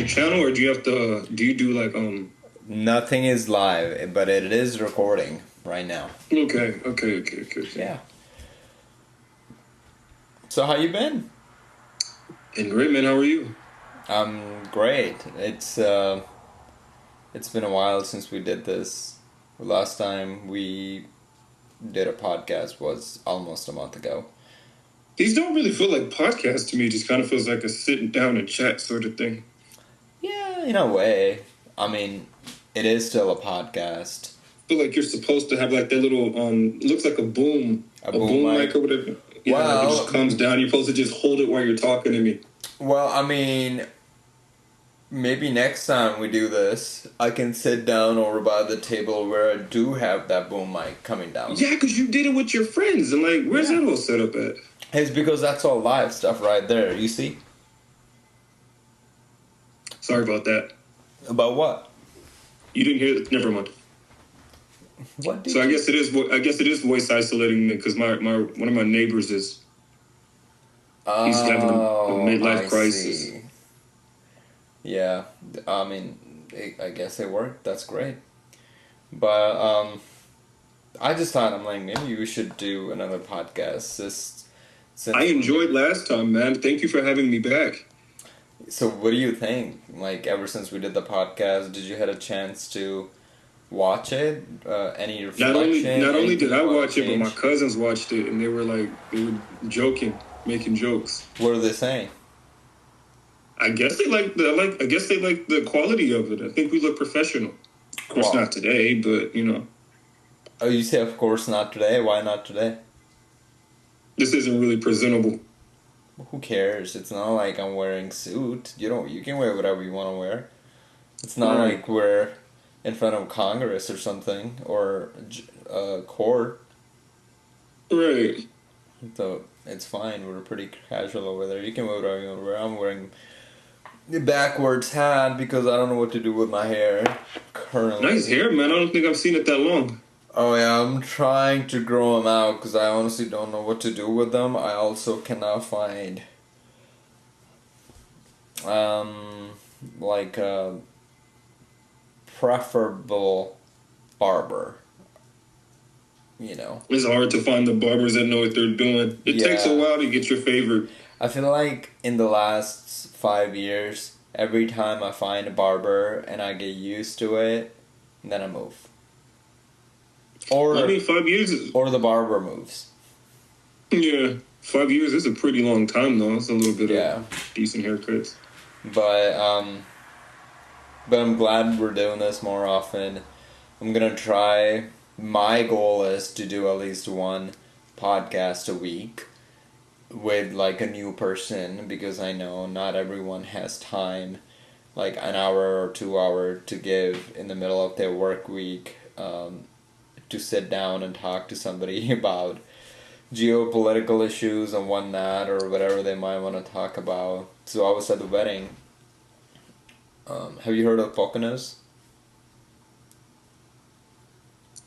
your channel, or do you have to? Do you do like Nothing is live, but it is recording right now. Okay. Yeah. So how you been? And great, man. How are you? I'm great. It's been a while since we did this. The last time we did a podcast was almost a month ago. These don't really feel like podcasts to me. It just kind of feels like a sitting down and chat sort of thing. Yeah, in a way. I mean, it is still a podcast. I feel like you're supposed to have like that little it looks like a boom mic or whatever. Yeah, well, it just comes down. You're supposed to just hold it while you're talking to me. Well, I mean, maybe next time we do this, I can sit down over by the table where I do have that boom mic coming down. Yeah, because you did it with your friends, and like, where's that all set up at? It's because that's all live stuff right there, you see? Sorry about that. About what? You didn't hear it? Never mind. What? So I guess it is voice isolating me because my one of my neighbors is he's having a midlife crisis. See. Yeah, I mean, I guess it worked. That's great. But I just thought, I'm like, maybe we should do another podcast. I enjoyed last time, man. Thank you for having me back. So what do you think? Like, ever since we did the podcast, did you had a chance to watch it? Any reflection? Not only did I watch it, but my cousins watched it, and they were joking, making jokes. What are they saying? I guess they like the quality of it. I think we look professional. Of course, not today, but you know. Oh, you say of course not today? Why not today? This isn't really presentable. Who cares? It's not like I'm wearing suit. You can wear whatever you want to wear. It's not like we're in front of Congress or something, or court. Right. So it's fine. We're pretty casual over there. You can wear whatever you want to wear. I'm wearing the backwards hat because I don't know what to do with my hair currently. Nice hair, man. I don't think I've seen it that long. Oh yeah, I'm trying to grow them out because I honestly don't know what to do with them. I also cannot find like a preferable barber. You know. It's hard to find the barbers that know what they're doing. It takes a while to get your favorite. I feel like in the last 5 years, every time I find a barber and I get used to it, then I move. Or 5 years or the barber moves. Yeah, 5 years is a pretty long time, though. It's a little bit of decent haircuts. But I'm glad we're doing this more often. I'm gonna try. My goal is to do at least one podcast a week with like a new person, because I know not everyone has time, like an hour or 2 hours to give in the middle of their work week, to sit down and talk to somebody about geopolitical issues and whatnot, or whatever they might want to talk about. So I was at the wedding. Have you heard of Poconos?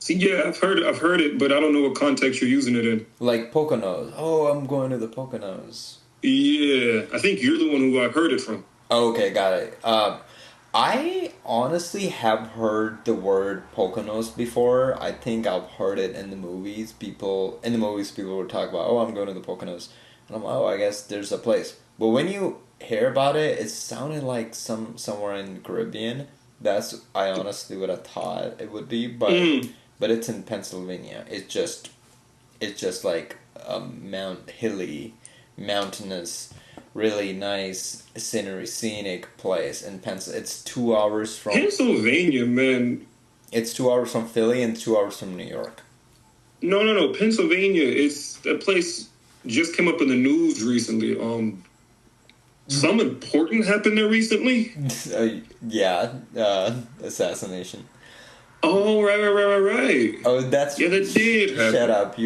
See, yeah, I've heard it, but I don't know what context you're using it in. Like Poconos. Oh, I'm going to the Poconos. Yeah, I think you're the one who I heard it from. Okay, got it. I honestly have heard the word Poconos before. I think I've heard it in the movies. People would talk about, oh, I'm going to the Poconos. And I'm like, oh, I guess there's a place. But when you hear about it, it sounded like somewhere in the Caribbean. That's I honestly would have thought it would be, but it's in Pennsylvania. It's just like a mountainous, really nice scenic place in Pennsylvania. It's 2 hours from Pennsylvania, man. It's 2 hours from Philly and 2 hours from New York. No. Pennsylvania. It's that place just came up in the news recently. Something important happened there recently. Assassination. Oh, right. Oh, that's that did happen. Shut up!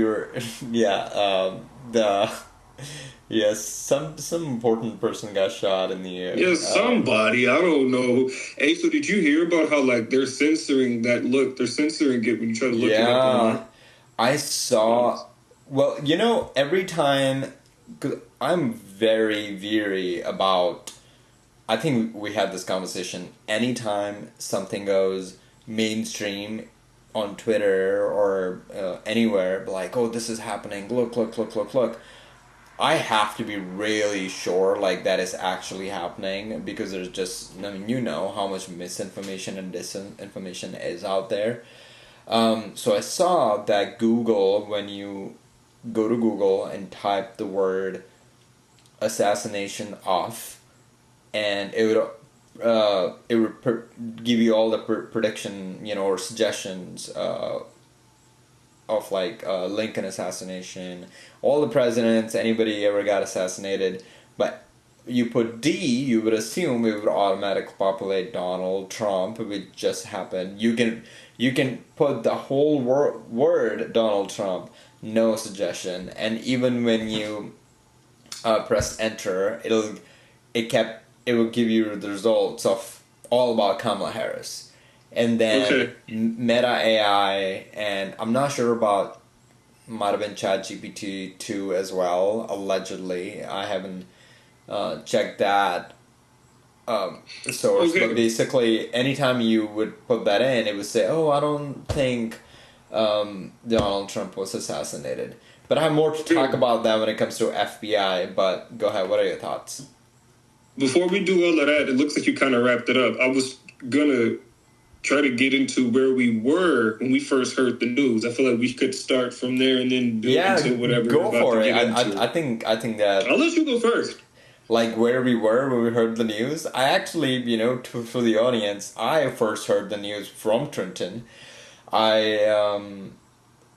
Yes, some important person got shot in the air. Yeah, somebody, I don't know. Hey, so did you hear about how like they're censoring that look? They're censoring it when you try to look it up. Yeah, I saw. Well, every time, cause I'm very weary about I think we had this conversation. Anytime something goes mainstream on Twitter or anywhere, like, oh, this is happening, look. I have to be really sure, like, that is actually happening, because there's just, I mean, you know how much misinformation and disinformation is out there. So I saw that Google, when you go to Google and type the word assassination off, and it would give you all the prediction, or suggestions of like Lincoln assassination, all the presidents, anybody ever got assassinated. But you put D, you would assume it would automatically populate Donald Trump, which just happened. You can put the whole word Donald Trump, no suggestion, and even when you press enter, it will give you the results of all about Kamala Harris. And then Meta AI, and I'm not sure about, might have been ChatGPT 2 as well, allegedly. I haven't checked that source, but basically anytime you would put that in, it would say, oh, I don't think Donald Trump was assassinated. But I have more to talk about that when it comes to FBI, but go ahead, what are your thoughts? Before we do all of that, it looks like you kind of wrapped it up. I was going to try to get into where we were when we first heard the news. I feel like we could start from there and then do into whatever go for it. I think that I'll let you go first. Like where we were when we heard the news. I actually, for the audience, I first heard the news from Trenton. I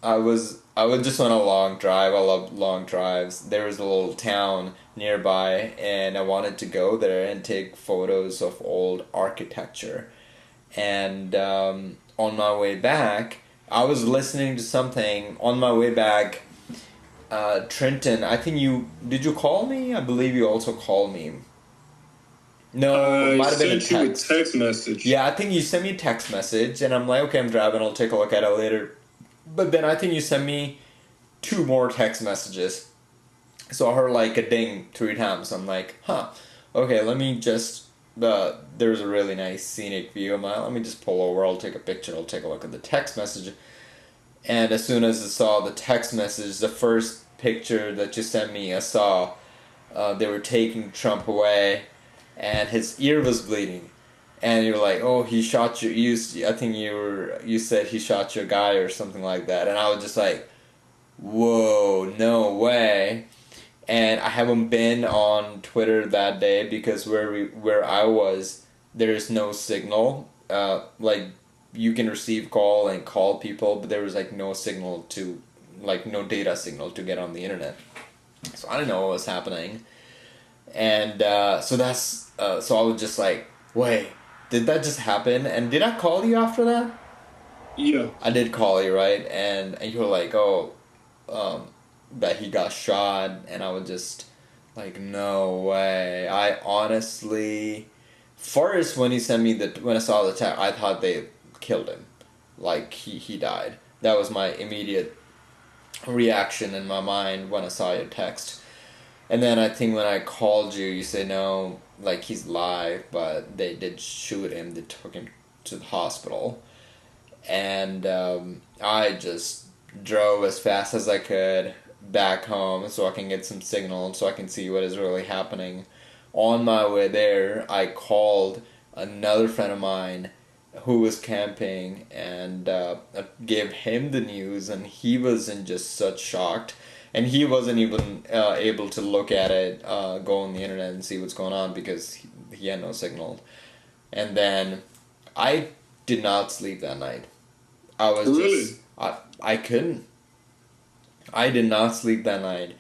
was just on a long drive. I love long drives. There was a little town nearby, and I wanted to go there and take photos of old architecture. And on my way back, I was listening to something on my way back. Trenton, I think did you call me? I believe you also called me. No, it might have been a text. You a text message. Yeah, I think you sent me a text message, and I'm like, okay, I'm driving, I'll take a look at it later. But then I think you sent me 2 more text messages. So I heard like a ding 3 times. I'm like, okay, let me just... there's a really nice scenic view. I'm like, let me just pull over, I'll take a picture, I'll take a look at the text message. And as soon as I saw the text message, the first picture that you sent me, I saw they were taking Trump away, and his ear was bleeding. And you're like, oh, he shot you. I think you said he shot your guy or something like that. And I was just like, whoa, no way. And I haven't been on Twitter that day because where I was, there is no signal. Like, you can receive call and call people, but there was like no signal no data signal to get on the internet. So I didn't know what was happening. And so I was just like, wait, did that just happen? And did I call you after that? Yeah. I did call you, right? And you were like, that he got shot, and I was just like, no way. I honestly, first when he sent me when I saw the text, I thought they killed him, like he died. That was my immediate reaction in my mind when I saw your text. And then I think when I called you, you said no, like he's alive, but they did shoot him. They took him to the hospital, and I just drove as fast as I could back home so I can get some signal, so I can see what is really happening. On my way there, I called another friend of mine who was camping, and gave him the news, and he was in just such shocked, and he wasn't even able to look at it, go on the internet and see what's going on because he had no signal. And then I did not sleep that night. I was really? I couldn't. I did not sleep that night.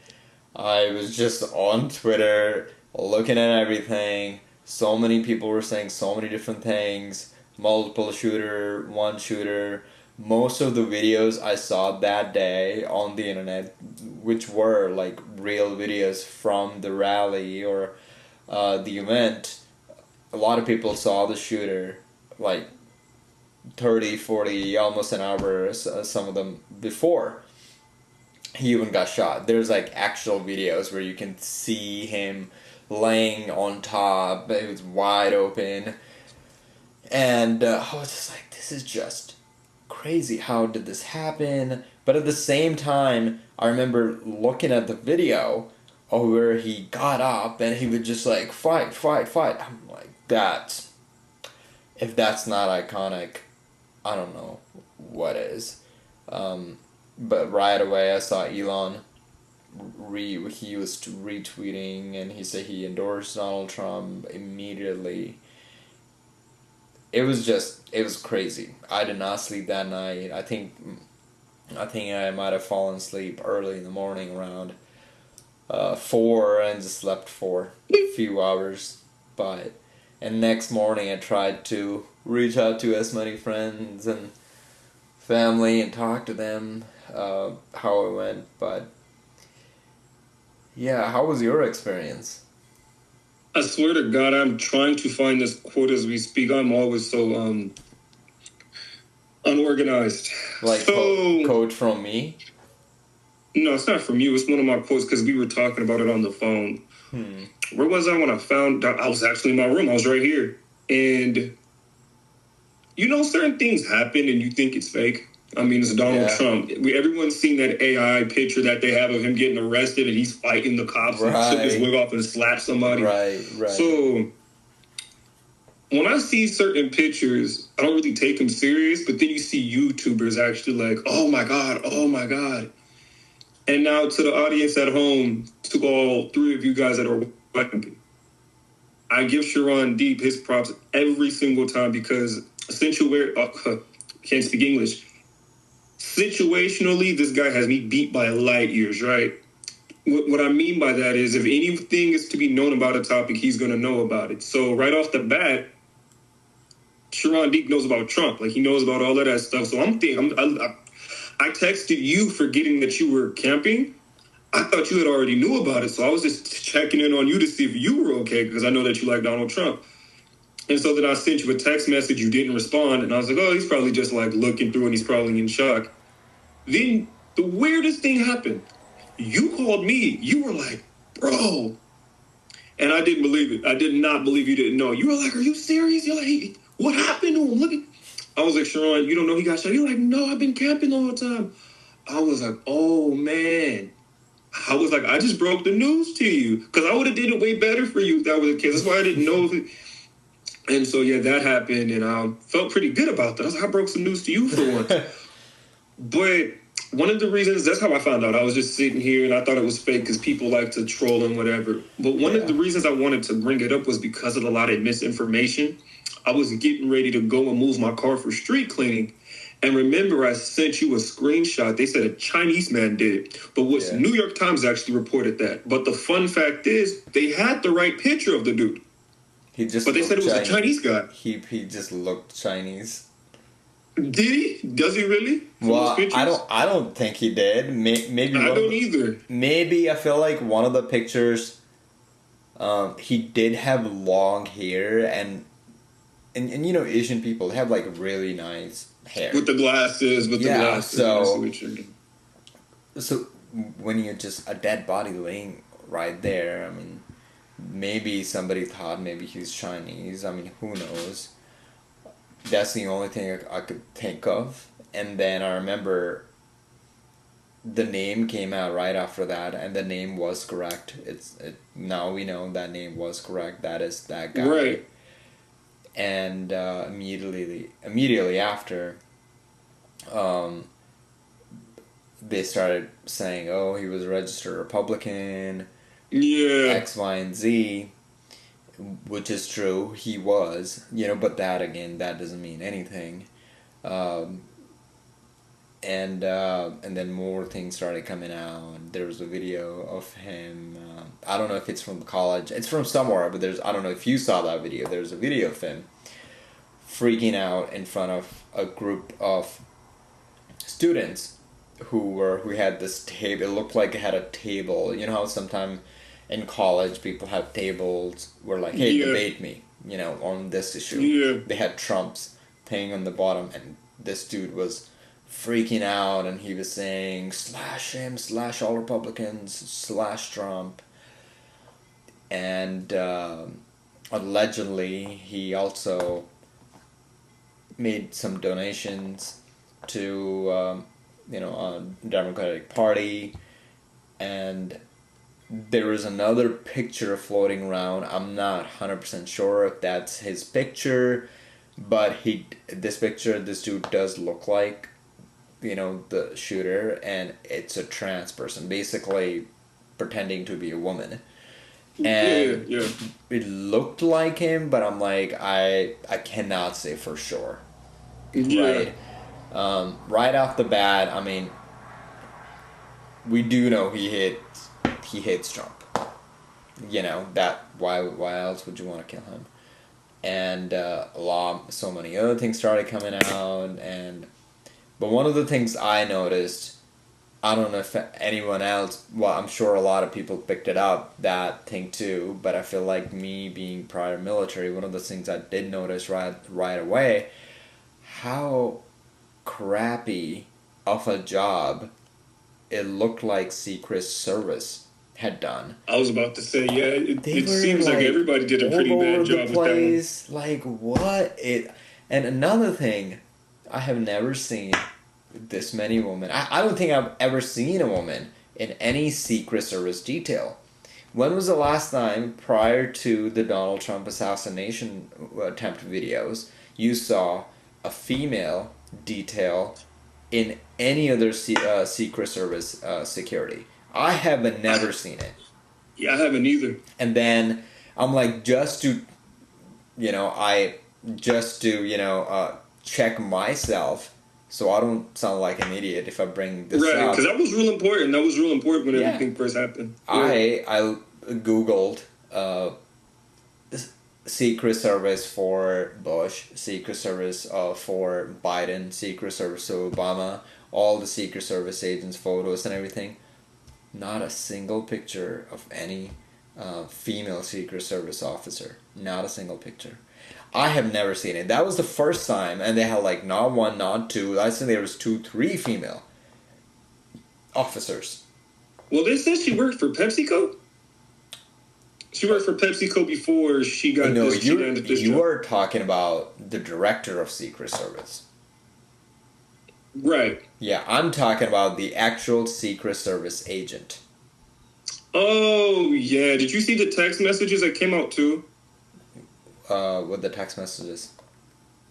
I was just on Twitter, looking at everything. So many people were saying so many different things. Multiple shooter, one shooter. Most of the videos I saw that day on the internet, which were like real videos from the rally or the event, a lot of people saw the shooter like 30, 40, almost an hour, some of them before he even got shot. There's like actual videos where you can see him laying on top. It was wide open. And I was just like, this is just crazy. How did this happen? But at the same time, I remember looking at the video of where he got up and he would just like, fight, fight, fight. I'm like, if that's not iconic, I don't know what is. But right away I saw Elon, he was retweeting and he said he endorsed Donald Trump immediately. It was crazy. I did not sleep that night. I think I might have fallen asleep early in the morning around 4 and just slept for a few hours. And next morning I tried to reach out to as many friends and family and talk to them how it went. But yeah, how was your experience? I swear to God, I'm trying to find this quote as we speak. I'm always so unorganized. Like quote from me? No, it's not from you. It's one of my quotes because we were talking about it on the phone. Where was I when I found out? I was actually in my room. I was right here. And, certain things happen and you think it's fake. I mean, it's Donald Trump. Everyone's seen that AI picture that they have of him getting arrested and he's fighting the cops and took his wig off and slapped somebody. Right. So when I see certain pictures, I don't really take them serious, but then you see YouTubers actually like, oh my God. And now to the audience at home, to all three of you guys that are watching, I give Sharon Deep his props every single time because can't speak English. Situationally, this guy has me beat by light years, right? What I mean by that is if anything is to be known about a topic, he's going to know about it. So right off the bat, Sharon Deep knows about Trump. Like, he knows about all of that stuff. So I texted you forgetting that you were camping. I thought you had already knew about it. So I was just checking in on you to see if you were okay because I know that you like Donald Trump. And so then I sent you a text message. You didn't respond. And I was like, oh, he's probably just like looking through and he's probably in shock. Then the weirdest thing happened. You called me. You were like, bro. And I didn't believe it. I did not believe you didn't know. You were like, are you serious? You're like, hey, what happened to him? Look at. I was like, Sharon, you don't know he got shot? You're like, no, I've been camping the whole time. I was like, oh, man. I was like, I just broke the news to you. Because I would have did it way better for you if that was the case. That's why I didn't know. And so, yeah, that happened. And I felt pretty good about that. I was like, I broke some news to you for once. But one of the reasons, that's how I found out. I was just sitting here and I thought it was fake because people like to troll and whatever. But one of the reasons I wanted to bring it up was because of a lot of misinformation. I was getting ready to go and move my car for street cleaning. And remember, I sent you a screenshot. They said a Chinese man did it. But New York Times actually reported that. But the fun fact is, they had the right picture of the dude. But they said it was a Chinese guy. He just looked Chinese. Did he? Does he really? Well, I don't think he did. Maybe I don't either. Maybe I feel like one of the pictures, he did have long hair and Asian people have like really nice hair with the glasses. So when you're just a dead body laying right there, I mean, maybe somebody thought maybe he's Chinese. I mean, who knows? That's the only thing I could think of. And then I remember the name came out right after that, and the name was correct. Now we know that name was correct. That is that guy. Right. And immediately after, they started saying, "Oh, he was a registered Republican." Yeah. X, Y, and Z. Which is true, he was, but that doesn't mean anything. And then more things started coming out. There was a video of him, I don't know if it's from college, it's from somewhere, but I don't know if you saw that video, there's a video of him freaking out in front of a group of students who had this table. It looked like it had a table. You know how sometimes in college people have tables where like, hey, debate me, on this issue. Yeah. They had Trump's thing on the bottom, and this dude was freaking out, and he was saying, slash him, slash all Republicans, slash Trump. and allegedly he also made some donations to a Democratic Party, and there is another picture floating around. I'm not 100% sure if that's his picture, but this dude does look like, the shooter, and it's a trans person, basically pretending to be a woman. And it looked like him, but I'm like, I cannot say for sure. Yeah. Right? Right off the bat, I mean, we do know he hates Trump. That why else would you want to kill him? And so many other things started coming out, but one of the things I noticed, I don't know if anyone else, well, I'm sure a lot of people picked it up, that thing too, but I feel like me being prior military, one of the things I did notice right away, how crappy of a job it looked like Secret Service had done. I was about to say, yeah, it seems like everybody did a pretty bad job with that one. Like, what? And another thing, I have never seen this many women. I don't think I've ever seen a woman in any Secret Service detail. When was the last time, prior to the Donald Trump assassination attempt videos, you saw a female detail in any other Secret Service security? I have never seen it. Yeah, I haven't either. And then I'm like, just to check myself, so I don't sound like an idiot if I bring this up. Right, because that was real important. That was real important when everything first happened. Yeah. I Googled Secret Service for Bush, Secret Service for Biden, Secret Service for Obama, all the Secret Service agents' photos and everything. Not a single picture of any female Secret Service officer. Not a single picture. I have never seen it. That was the first time, and they had like not one, not two. I think there was 2, 3 female officers. Well, they said she worked for PepsiCo. She worked for PepsiCo before she got this. You are talking about the director of Secret Service. Right. Yeah, I'm talking about the actual Secret Service agent. Oh, yeah. Did you see the text messages that came out too? What the text messages?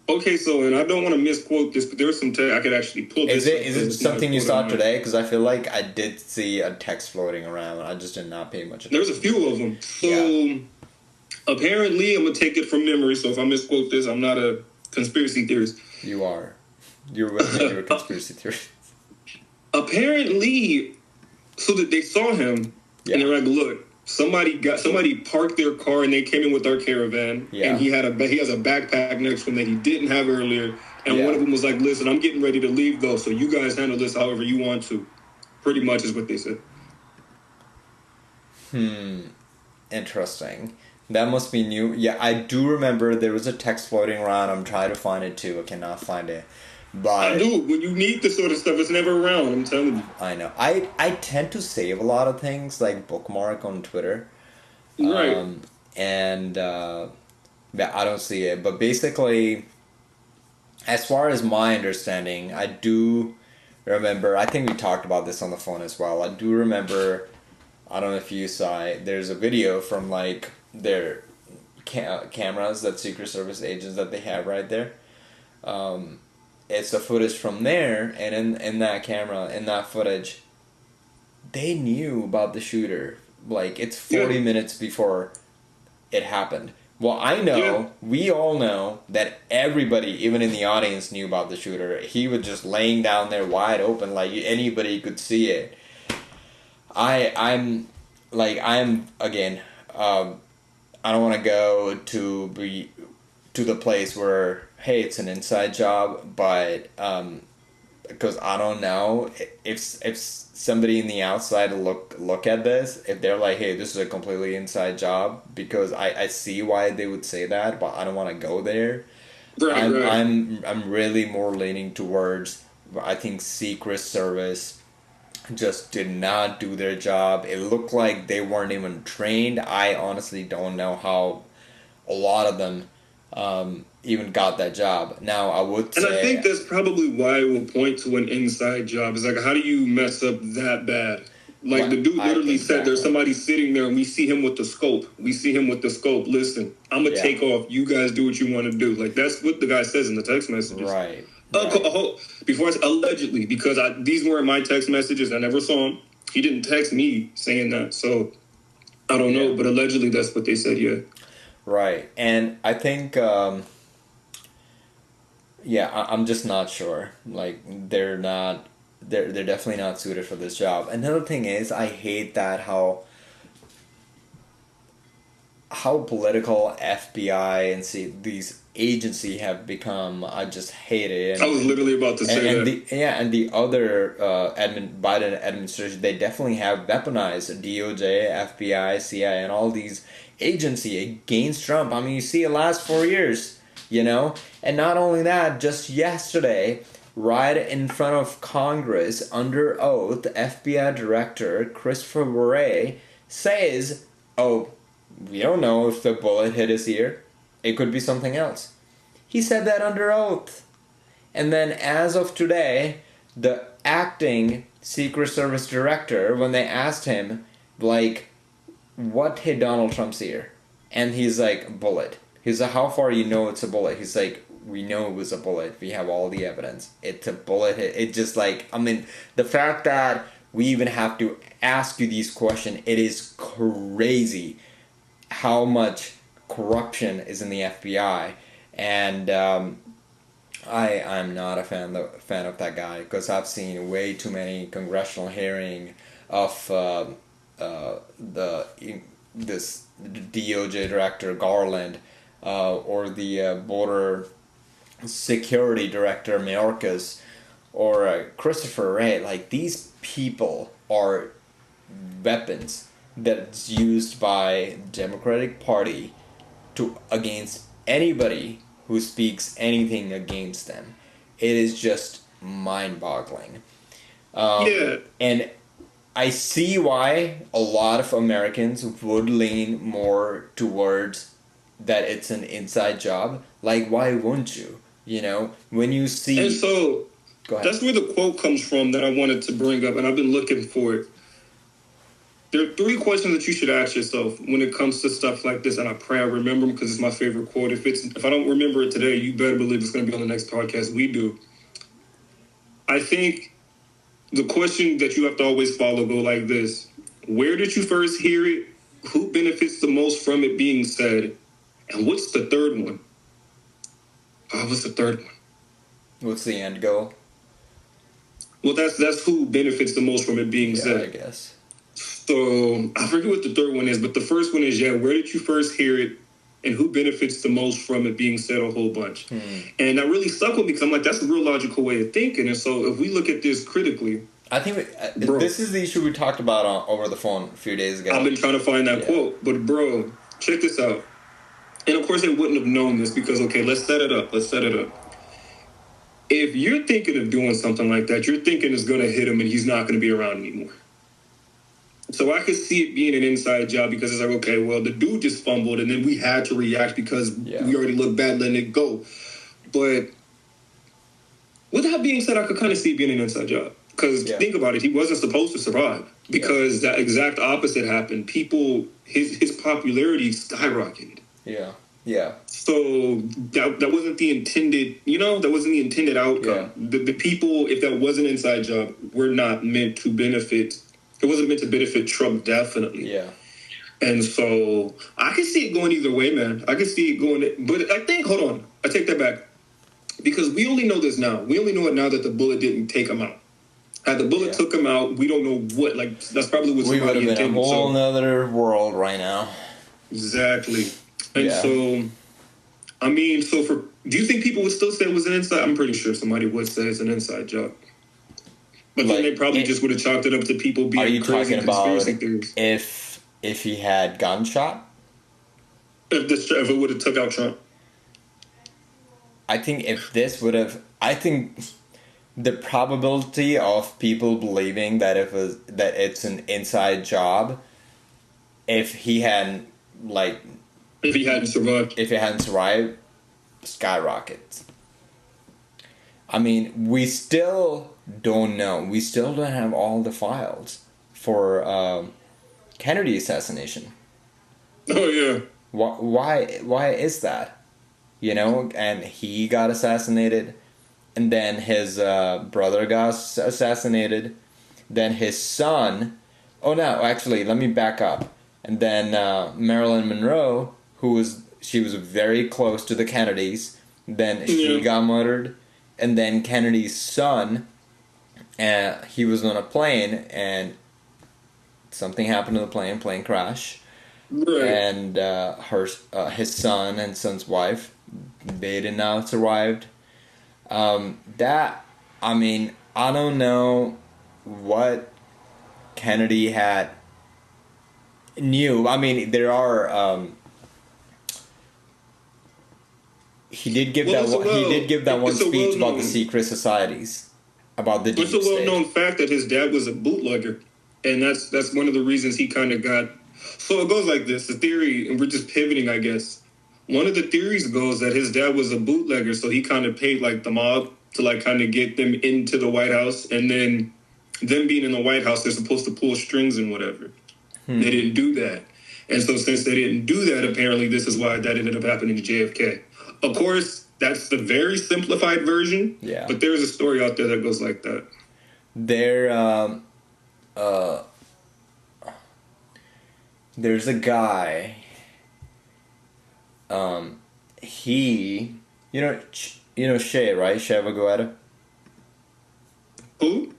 Okay, so, and I don't want to misquote this, but there was some text I could actually pull this. Is it something you saw today? Because I feel like I did see a text floating around. I just did not pay much attention. There was a few of them. So, apparently, I'm going to take it from memory, so if I misquote this, I'm not a conspiracy theorist. You are. You're a conspiracy theorist. Apparently, so that they saw him, and they're like, look, somebody parked their car and they came in with our caravan, and he has a backpack next to him that he didn't have earlier, and one of them was like, listen, I'm getting ready to leave though, so you guys handle this however you want to. Pretty much is what they said. Interesting. That must be new. Yeah, I do remember there was a text floating around. I'm trying to find it too. I cannot find it. But dude, when you need this sort of stuff, it's never around, I'm telling you. I know. I tend to save a lot of things, like bookmark on Twitter. Right. And I don't see it. But basically, as far as my understanding, I do remember, I think we talked about this on the phone as well. I do remember, I don't know if you saw it, there's a video from like their cameras, that Secret Service agents that they have right there. It's the footage from there, and in that camera, in that footage, they knew about the shooter. Like, it's 40 minutes before it happened. Well, I know, we all know, that everybody, even in the audience, knew about the shooter. He was just laying down there wide open, like anybody could see it. I'm again, I don't want to go to the place where, hey, it's an inside job, but because I don't know if somebody in the outside look at this, if they're like, hey, this is a completely inside job, because I see why they would say that, but I don't want to go there. Right, I'm really more leaning towards, I think, Secret Service just did not do their job. It looked like they weren't even trained. I honestly don't know how a lot of them even got that job. Now, I would say... And I think that's probably why it will point to an inside job. It's like, how do you mess up that bad? Like, the dude literally said there's somebody sitting there and we see him with the scope. Listen, I'm going to take off. You guys do what you want to do. Like, that's what the guy says in the text messages. Right. Before I allegedly, because these weren't my text messages. I never saw him. He didn't text me saying that. So, I don't know. But allegedly, that's what they said, yeah. Right. And I think, I'm just not sure. Like, they're definitely not suited for this job. Another thing is, I hate that how political FBI and these agencies have become. I just hate it. I was literally about to say that. And the other Biden administration, they definitely have weaponized DOJ, FBI, CIA, and all these agencies against Trump. I mean, you see the last 4 years, And not only that, just yesterday, right in front of Congress, under oath, FBI Director Christopher Wray says, we don't know if the bullet hit his ear. It could be something else. He said that under oath. And then as of today, the acting Secret Service Director, when they asked him, what hit Donald Trump's ear? And he's like, bullet. He's like, how far you know it's a bullet? He's like, we know it was a bullet. We have all the evidence. It's a bullet. It just the fact that we even have to ask you these questions, it is crazy how much corruption is in the FBI. And I'm not a fan of that guy, because I've seen way too many congressional hearings of this DOJ Director Garland or the Border Security Director Mayorkas or Christopher Wray. These people are weapons that's used by Democratic Party against anybody who speaks anything against them. It is just mind-boggling. And I see why a lot of Americans would lean more towards that it's an inside job. Why wouldn't you? When you see... And so, that's where the quote comes from that I wanted to bring up, and I've been looking for it. There are 3 questions that you should ask yourself when it comes to stuff like this, and I pray I remember them because it's my favorite quote. If I don't remember it today, you better believe it's going to be on the next podcast we do. I think the question that you have to always follow go like this. Where did you first hear it? Who benefits the most from it being said? And what's the third one? What's the third one? What's the end goal? Well, that's who benefits the most from it being said. I guess. So, I forget what the third one is, but the first one is, where did you first hear it, and who benefits the most from it being said a whole bunch? And that really stuck with me, because I'm like, that's a real logical way of thinking. And so, if we look at this critically... I think this is the issue we talked about over the phone a few days ago. I've been trying to find that quote, but bro, check this out. And of course, they wouldn't have known this, because, okay, let's set it up. If you're thinking of doing something like that, you're thinking it's going to hit him and he's not going to be around anymore. So I could see it being an inside job, because it's like, okay, well, the dude just fumbled and then we had to react because we already looked bad letting it go. But with that being said, I could kind of see it being an inside job. Because think about it, he wasn't supposed to survive, because that exact opposite happened. People, his popularity skyrocketed. Yeah. So that wasn't the intended, that wasn't the intended outcome. Yeah. The people, if that was an inside job, were not meant to benefit. It wasn't meant to benefit Trump, definitely. Yeah. And so I can see it going either way, man. I can see it going, but I think, hold on, I take that back. Because we only know this now. We only know it now that the bullet didn't take him out. Had the bullet took him out, we don't know what, that's probably what somebody intended. We would have been a whole nother world right now. Exactly. And so, do you think people would still say it was an inside? I'm pretty sure somebody would say it's an inside job. But then they probably just would have chalked it up to people being crazy conspiracy theories. If he had gunshot? If it would have took out Trump? I think if this would have... the probability of people believing that that it's an inside job, if he hadn't survived, skyrockets. I mean, we still don't know. We still don't have all the files for Kennedy assassination. Oh yeah. Why is that? You know, and he got assassinated, and then his brother got assassinated, then his son. Oh no, actually, let me back up. And then Marilyn Monroe, she was very close to the Kennedys. Then she got murdered, and then Kennedy's son, he was on a plane, and something happened to the plane crash, right. And his son and son's wife, they did not survive. I mean, I don't know what Kennedy knew. I mean, there are. He did give that one speech about the secret societies, about the DeepState. It's a well-known fact that his dad was a bootlegger, and that's one of the reasons he kind of got. So it goes like this: the theory, and we're just pivoting, I guess. One of the theories goes that his dad was a bootlegger, so he kind of paid like the mob to like kind of get them into the White House, and then them being in the White House, they're supposed to pull strings and whatever. They didn't do that, and so since they didn't do that, apparently this is why that ended up happening to JFK. Of course, that's the very simplified version. Yeah. But there's a story out there that goes like that. There's a guy. You know Shea, right? Shea Vagueta. Who?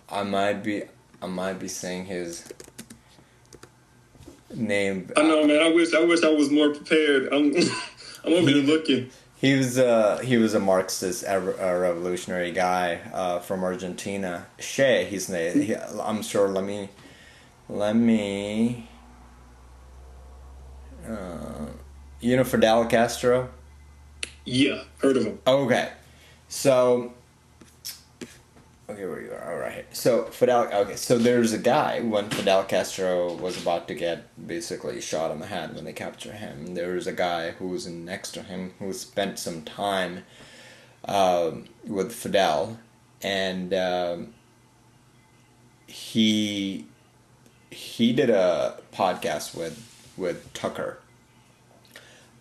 I might be saying his name. I know, man. I wish I was more prepared. I'm over here looking. He was a Marxist revolutionary guy from Argentina. Che, his name. I'm sure. Let me. You know Fidel Castro? Yeah, heard of him. Okay, so. Okay, where you are? All right. So Fidel. Okay, so there's a guy when Fidel Castro was about to get basically shot in the head when they capture him. There was a guy who was next to him who spent some time with Fidel, and he did a podcast with Tucker.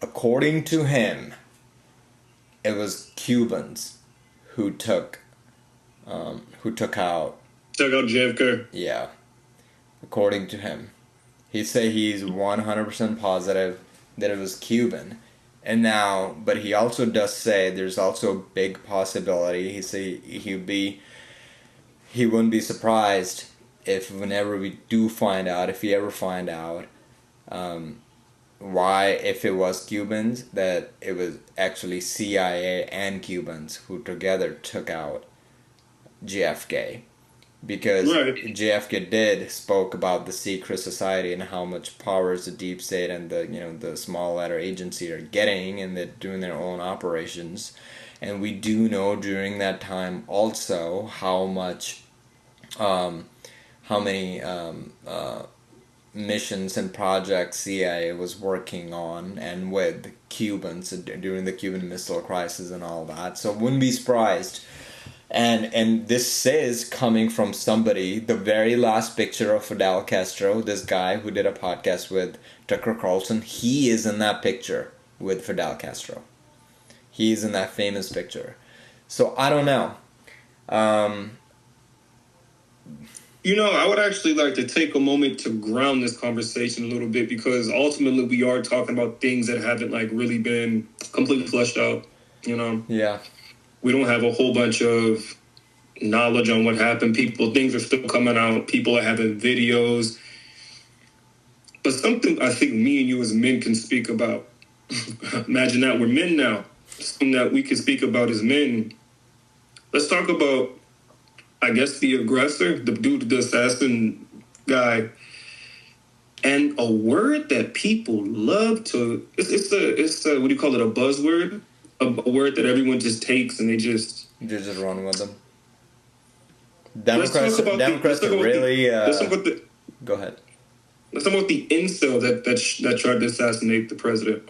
According to him, it was Cubans who took out JFK. Yeah, according to him, he said he's 100% positive that it was Cuban, but he also does say there's also a big possibility. He say he wouldn't be surprised if whenever we do find out, if we ever find out, if it was Cubans, that it was actually CIA and Cubans who together took out JFK, because JFK spoke about the secret society and how much powers the DeepState and the small letter agency are getting, and they're doing their own operations. And we do know during that time also how many missions and projects CIA was working on and with Cubans during the Cuban Missile Crisis and all that. So wouldn't be surprised. And this is coming from somebody, the very last picture of Fidel Castro, this guy who did a podcast with Tucker Carlson, he is in that picture with Fidel Castro. He's in that famous picture. So I don't know. I would actually like to take a moment to ground this conversation a little bit, because ultimately we are talking about things that haven't really been completely fleshed out, Yeah. We don't have a whole bunch of knowledge on what happened. Things are still coming out. People are having videos. But something I think me and you as men can speak about. Imagine that we're men now. Something that we can speak about as men. Let's talk about, I guess, the aggressor, the dude, the assassin guy. And a word that people love it's what do you call it, a buzzword? A word that everyone just takes and they just just run with them. Democrats are really... go ahead. Let's talk about the incel that tried to assassinate the president.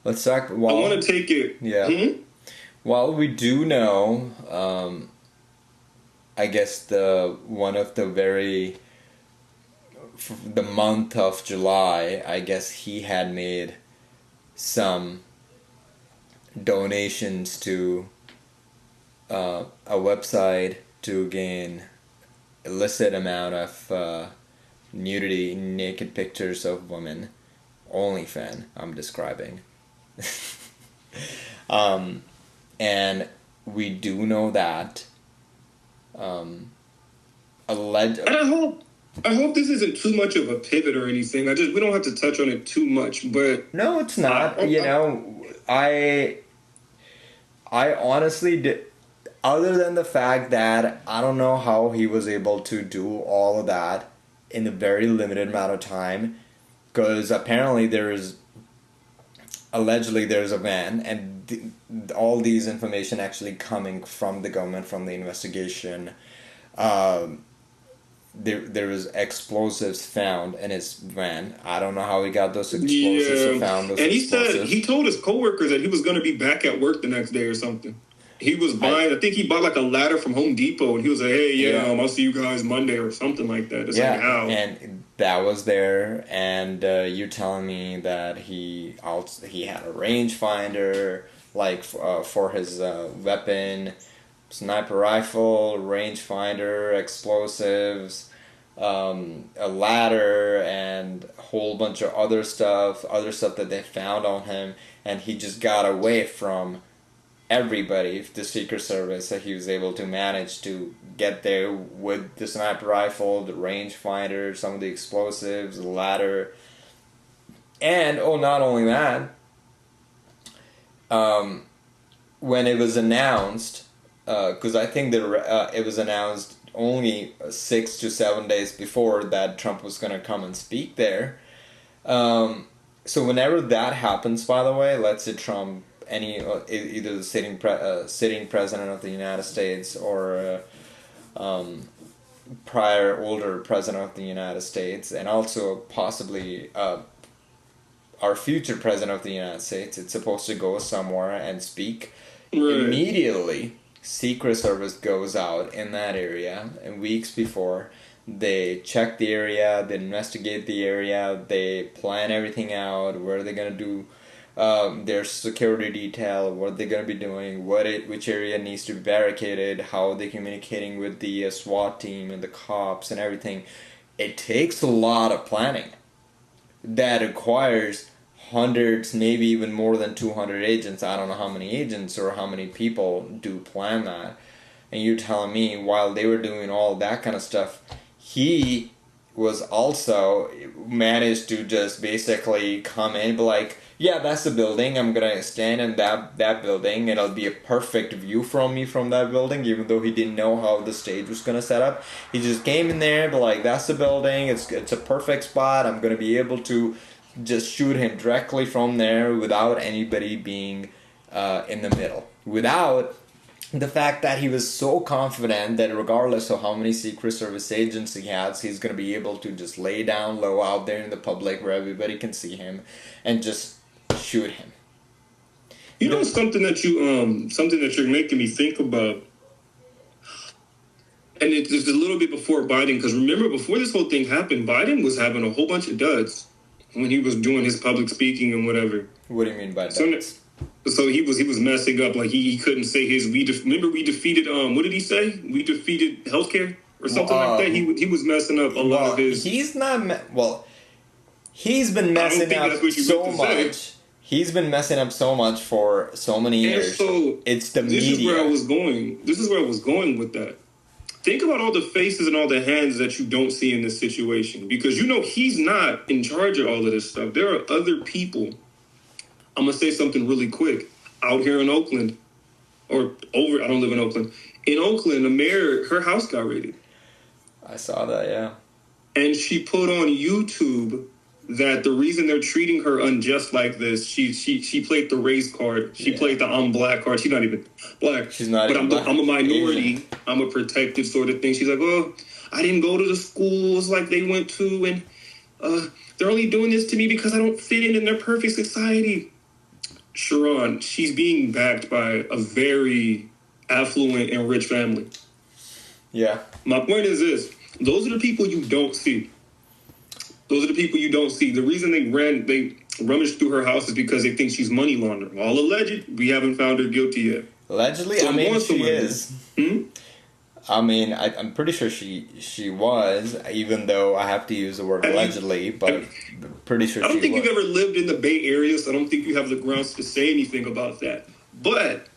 Let's talk... I want to take it... Yeah. Well, we do know, I guess the month of July, I guess he had made some donations to a website to gain illicit amount of nudity, naked pictures of women. OnlyFans, I'm describing. And we do know that And I hope this isn't too much of a pivot or anything. We don't have to touch on it too much, but no, it's not. I honestly did. Other than the fact that I don't know how he was able to do all of that in a very limited amount of time, because apparently allegedly there's a van, and all these information actually coming from the government, from the investigation. There was explosives found in his van. I don't know how he got those explosives or found those explosives. And he told his coworkers that he was going to be back at work the next day or something. He was buying, I think he bought like a ladder from Home Depot, and he was like, hey, I'll see you guys Monday or something like that. It's like, how? And that was there, and you're telling me that he had a rangefinder, like for his weapon, sniper rifle, rangefinder, explosives, a ladder, and a whole bunch of other stuff that they found on him, and he just got away from everybody, the Secret Service, that he was able to manage to get there with the sniper rifle, the rangefinder, some of the explosives, the ladder, and not only that, when it was announced, because I think it was announced only 6 to 7 days before that Trump was going to come and speak there. So whenever that happens, by the way, let's say Trump, either the sitting president of the United States or prior older president of the United States, and also possibly our future president of the United States, it's supposed to go somewhere and speak. Right. Immediately, Secret Service goes out in that area, and weeks before, they check the area, they investigate the area, they plan everything out, where they're going to do their security detail, what they're going to be doing, which area needs to be barricaded, how they're communicating with the SWAT team and the cops and everything. It takes a lot of planning. That requires hundreds, maybe even more than 200 agents. I don't know how many agents or how many people do plan that. And you're telling me while they were doing all that kind of stuff, he was also managed to just basically come in and be like, yeah, that's the building. I'm going to stand in that building, and it'll be a perfect view from me from that building, even though he didn't know how the stage was going to set up. He just came in there and be like, that's the building. It's a perfect spot. I'm going to be able to just shoot him directly from there without anybody being in the middle. Without the fact that he was so confident that regardless of how many Secret Service agents he has, he's going to be able to just lay down low out there in the public where everybody can see him and just shoot him. You know something that you're making me think about, and it's just a little bit before Biden, because remember before this whole thing happened, Biden was having a whole bunch of duds when he was doing his public speaking and whatever. What do you mean by that? So he was messing up, like he couldn't say his. Remember we defeated. What did he say? We defeated healthcare or something like that. He was messing up a lot of his. He's not. He's been messing up so much. He's been messing up so much for so many years. So it's the media. This is where I was going with that. Think about all the faces and all the hands that you don't see in this situation, because he's not in charge of all of this stuff. There are other people. I'm going to say something really quick. Out here in Oakland, I don't live in Oakland. In Oakland, the mayor, her house got raided. I saw that, yeah. And she put on YouTube that the reason they're treating her unjust like this, she played the race card. She played the I'm black card. She's not even black. She's not but even black. I'm a minority. Asian. I'm a protected sort of thing. She's like, oh, I didn't go to the schools like they went to, and they're only doing this to me because I don't fit in their perfect society. Sharon, she's being backed by a very affluent and rich family. Yeah. My point is this. Those are the people you don't see. Those are the people you don't see. The reason they rummaged through her house is because they think she's money laundering. All alleged. We haven't found her guilty yet. Allegedly? So I mean, she is. I mean, I'm pretty sure she was, even though I have to use the word allegedly, but pretty sure she was. I don't think you've ever lived in the Bay Area, so I don't think you have the grounds to say anything about that. But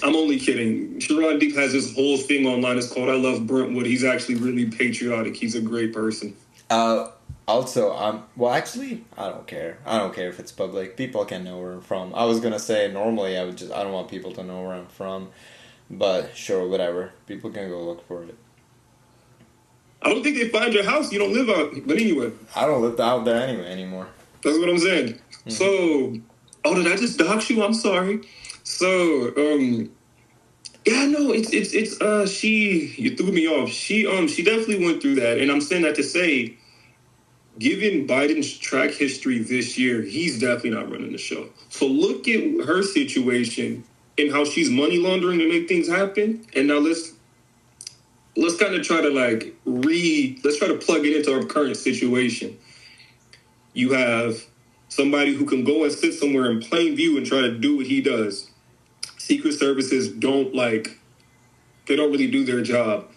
I'm only kidding. Sharon Deep has this whole thing online. It's called I Love Brentwood. He's actually really patriotic. He's a great person. Also, well, actually, I don't care. I don't care if it's public. People can know where I'm from. I was going to say, normally, I don't want people to know where I'm from. But, sure, whatever. People can go look for it. I don't think they find your house. You don't live out. But anyway. I don't live out there anymore. That's what I'm saying. Mm-hmm. So, did I just dox you? I'm sorry. So, yeah, no, you threw me off. She definitely went through that. And I'm saying that to say, given Biden's track history this year, he's definitely not running the show. So look at her situation and how she's money laundering to make things happen. And now let's kind of try to let's try to plug it into our current situation. You have somebody who can go and sit somewhere in plain view and try to do what he does. Secret services don't really do their job.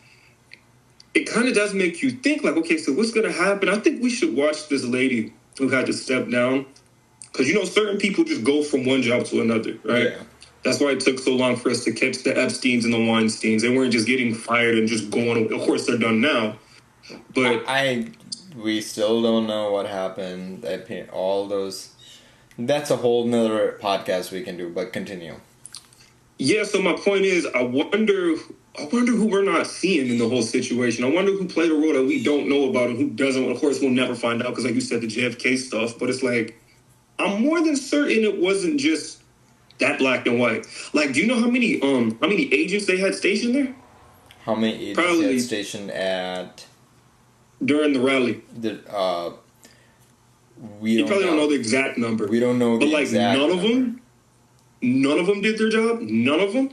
It kind of does make you think okay, so what's going to happen? I think we should watch this lady who had to step down. Because, certain people just go from one job to another, right? Yeah. That's why it took so long for us to catch the Epsteins and the Weinsteins. They weren't just getting fired and just going. Of course, they're done now. But we still don't know what happened. All those. That's a whole nother podcast we can do, but continue. Yeah, so my point is, I wonder who we're not seeing in the whole situation. I wonder who played a role that we don't know about and who doesn't. Of course, we'll never find out because, like you said, the JFK stuff. But it's I'm more than certain it wasn't just that black and white. Do you know how many agents they had stationed there? How many agents they had stationed at during the rally? You probably don't know the exact number. We don't know the exact number. But none of them did their job. None of them.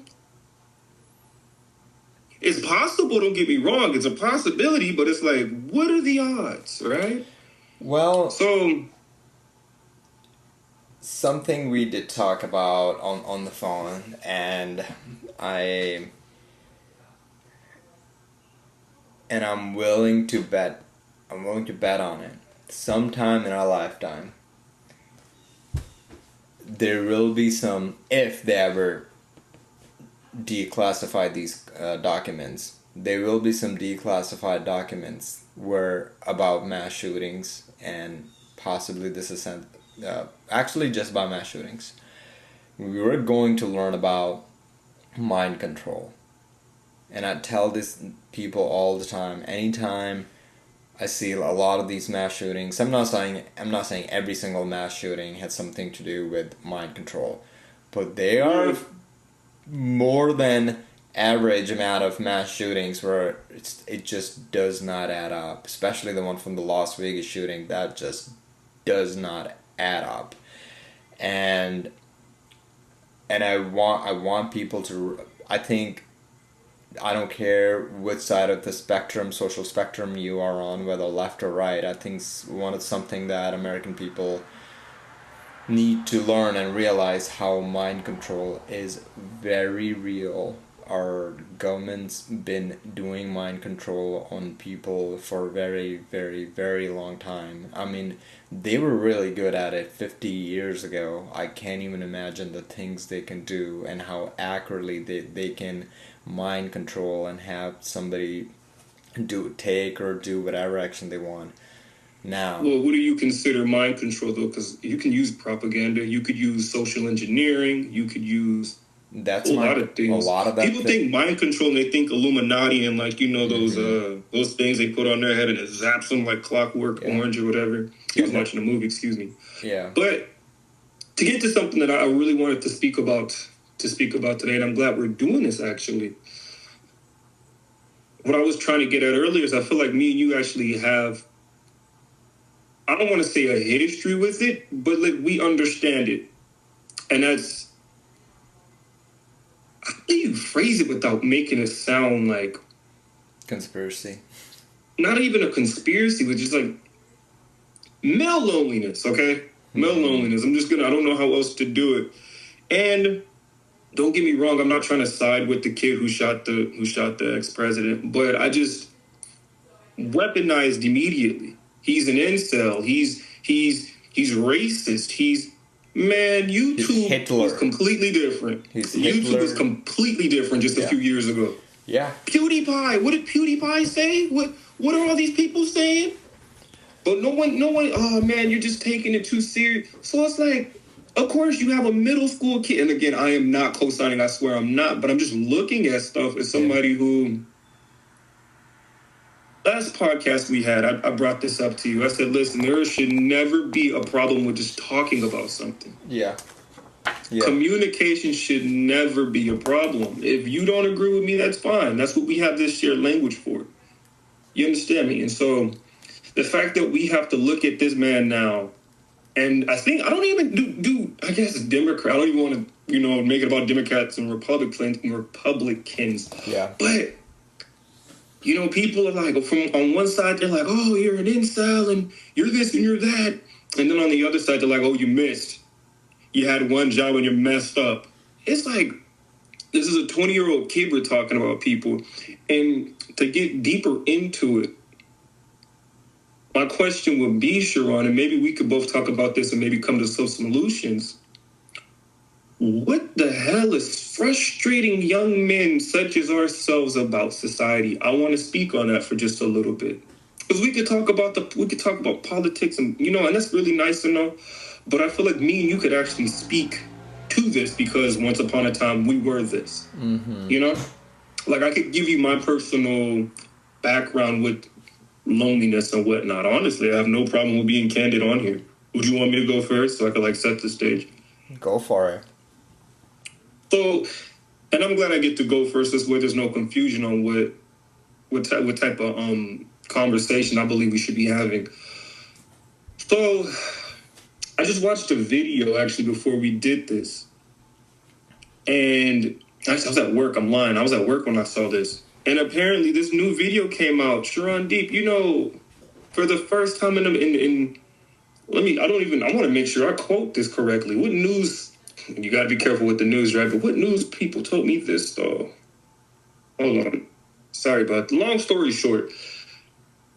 It's possible, don't get me wrong. It's a possibility, but it's what are the odds, right? Well, so something we did talk about on the phone, and I'm willing to bet on it. Sometime in our lifetime, there will be some, if they ever declassify these documents, there will be some declassified documents about mass shootings and possibly actually just about mass shootings. We were going to learn about mind control. And I tell this people all the time, anytime I see a lot of these mass shootings, I'm not saying every single mass shooting has something to do with mind control, but they are more than average amount of mass shootings where it just does not add up, especially the one from the Las Vegas shooting. That just does not add up. And I want people to, I don't care which side of the social spectrum you are on, whether left or right. I think something that American people need to learn and realize how mind control is very real. Our government's been doing mind control on people for a very, very, very long time. I mean, they were really good at it 50 years ago. I can't even imagine the things they can do and how accurately they can mind control and have somebody take or do whatever action they want. Now, well, what do you consider mind control, though? Because you can use propaganda, you could use social engineering, you could use That's a lot of things. A lot of that. People think mind control and they think Illuminati and like, you know, those things they put on their head and it zaps them like Clockwork Orange or whatever. He was watching a movie, excuse me. Yeah. But to get to something that I really wanted to speak about today, and I'm glad we're doing this actually. What I was trying to get at earlier is I feel like me and you actually have, I don't want to say a history with it, but like we understand it. And that's, how do you phrase it without making it sound like conspiracy? Not even a conspiracy, but just like male loneliness, okay? Male loneliness. I don't know how else to do it. And don't get me wrong, I'm not trying to side with the kid who shot the ex-president, but I just weaponized immediately. He's an incel. He's racist. YouTube is completely different. YouTube is completely different just a few years ago. Yeah. PewDiePie. What did PewDiePie say? What are all these people saying? But no one, oh man, you're just taking it too serious. So it's like, of course you have a middle school kid. And again, I am not co-signing, I swear I'm not, but I'm just looking at stuff as somebody who, last podcast we had, I brought this up to you. I said, listen, there should never be a problem with just talking about something. Yeah. Communication should never be a problem. If you don't agree with me, that's fine. That's what we have this shared language for. You understand me? And so the fact that we have to look at this man now, and I don't even do I guess Democrat. I don't even want to, make it about Democrats and Republicans. Yeah. But people are like, on one side, they're like, oh, you're an incel and you're this and you're that. And then on the other side, they're like, oh, you missed. You had one job and you're messed up. It's like, this is a 20-year-old kid we're talking about, people. And to get deeper into it, my question would be, Sharon, and maybe we could both talk about this and maybe come to some solutions. What the hell is frustrating young men such as ourselves about society? I want to speak on that for just a little bit. Because we could talk about politics and, and that's really nice to know. But I feel like me and you could actually speak to this because once upon a time we were this. Mm-hmm. Like I could give you my personal background with loneliness and whatnot. Honestly, I have no problem with being candid on here. Would you want me to go first so I could set the stage? Go for it. So, and I'm glad I get to go first. This way, there's no confusion on what type of conversation I believe we should be having. So, I just watched a video actually before we did this, and I was at work. I'm lying. I was at work when I saw this, and apparently this new video came out. Sharon Deep, for the first time I want to make sure I quote this correctly. What news? You got to be careful with the news, right? But what news people told me this, though? Hold on. Sorry, but long story short,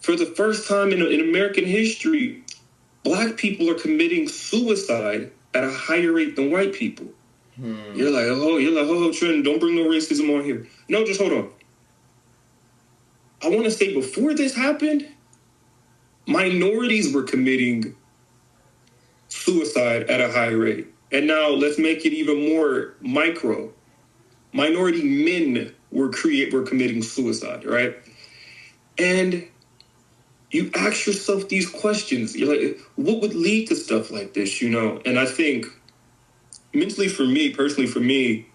for the first time in American history, Black people are committing suicide at a higher rate than white people. You're like, Trent, don't bring no racism on here. No, just hold on. I want to say before this happened, minorities were committing suicide at a high rate. And now let's make it even more micro. Minority men were committing suicide, right? And you ask yourself these questions. You're like, what would lead to stuff like this, And I think personally for me,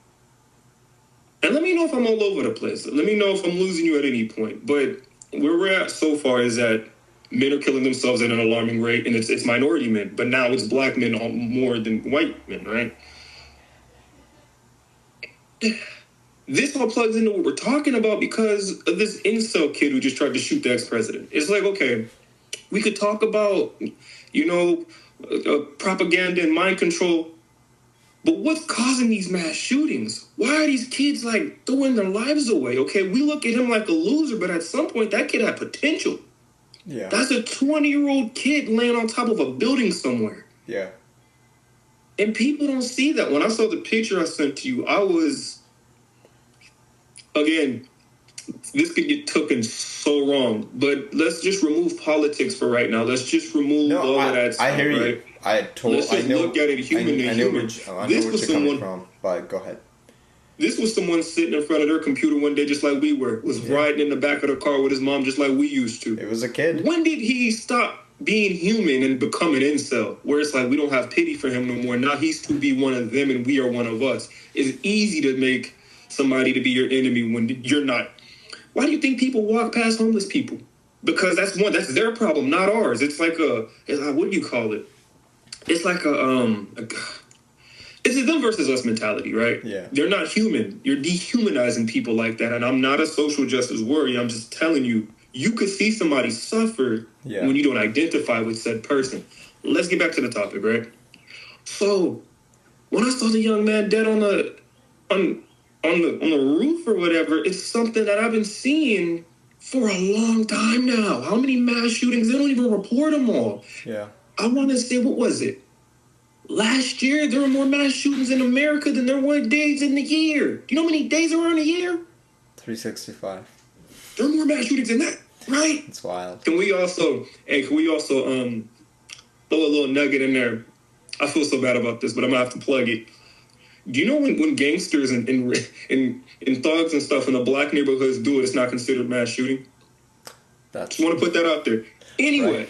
and let me know if I'm all over the place. Let me know if I'm losing you at any point. But where we're at so far is that men are killing themselves at an alarming rate, and it's minority men, but now it's Black men more than white men, right? This all plugs into what we're talking about because of this incel kid who just tried to shoot the ex-president. It's like, okay, we could talk about, propaganda and mind control, but what's causing these mass shootings? Why are these kids, throwing their lives away? Okay, we look at him like a loser, but at some point, that kid had potential. Yeah. That's a 20-year-old kid laying on top of a building somewhere. Yeah. And people don't see that. When I saw the picture I sent to you, I was, again, this could get taken so wrong. But let's just remove politics for right now. Let's just remove all of that stuff. I hear you. Right? Let's just look at it human to human. I know where you're coming from, but go ahead. This was someone sitting in front of their computer one day just like we were. Was riding in the back of the car with his mom just like we used to. It was a kid. When did he stop being human and become an incel? Where it's like we don't have pity for him no more. Now he's to be one of them and we are one of us. It's easy to make somebody to be your enemy when you're not. Why do you think people walk past homeless people? Because that's their problem, not ours. It's like what do you call it? It's like it's a them versus us mentality, right? Yeah. They're not human. You're dehumanizing people like that. And I'm not a social justice warrior. I'm just telling you, you could see somebody suffer when you don't identify with said person. Let's get back to the topic, right? So when I saw the young man dead on the roof or whatever, it's something that I've been seeing for a long time now. How many mass shootings? They don't even report them all. Yeah. I want to say, what was it? Last year, there were more mass shootings in America than there were days in the year. Do you know how many days there are in a year? 365. There are more mass shootings than that, right? It's wild. Can we also throw a little nugget in there? I feel so bad about this, but I'm going to have to plug it. Do you know when gangsters and thugs and stuff in the black neighborhoods do it, it's not considered mass shooting? Just want to put that out there. Anyway. Right.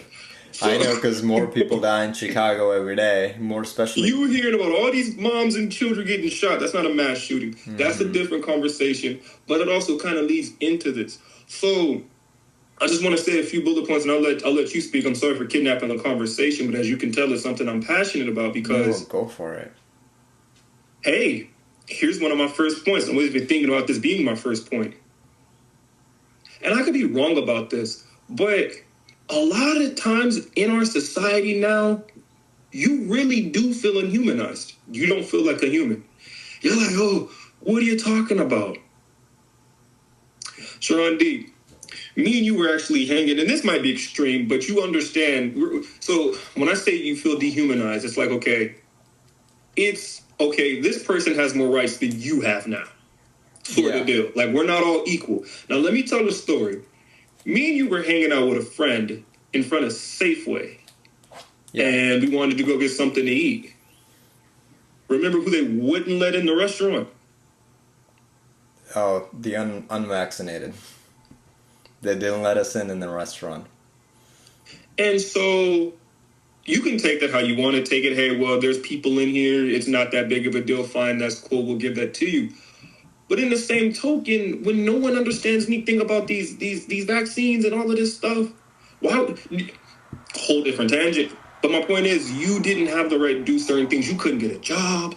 So, I know, because more people die in Chicago every day, more especially. You were hearing about all these moms and children getting shot. That's not a mass shooting. Mm-hmm. That's a different conversation, but it also kind of leads into this. So I just want to say a few bullet points, and I'll let you speak. I'm sorry for kidnapping the conversation, but as you can tell, it's something I'm passionate about because... No, go for it. Hey, here's one of my first points. I wasn't even thinking about this being my first point. And I could be wrong about this, but... a lot of times in our society now, you really do feel inhumanized. You don't feel like a human. You're like, oh, what are you talking about? Sharon D., me and you were actually hanging, and this might be extreme, but you understand. So when I say you feel dehumanized, it's like, okay, this person has more rights than you have now. Sort of deal. Like, we're not all equal. Now, let me tell the story. Me and you were hanging out with a friend in front of Safeway, and we wanted to go get something to eat. Remember who they wouldn't let in the restaurant? Oh, the unvaccinated. They didn't let us in the restaurant. And so you can take that how you want to take it. Hey, well, there's people in here. It's not that big of a deal. Fine, that's cool. We'll give that to you. But in the same token, when no one understands anything about these vaccines and all of this stuff, whole different tangent. But my point is, you didn't have the right to do certain things. You couldn't get a job.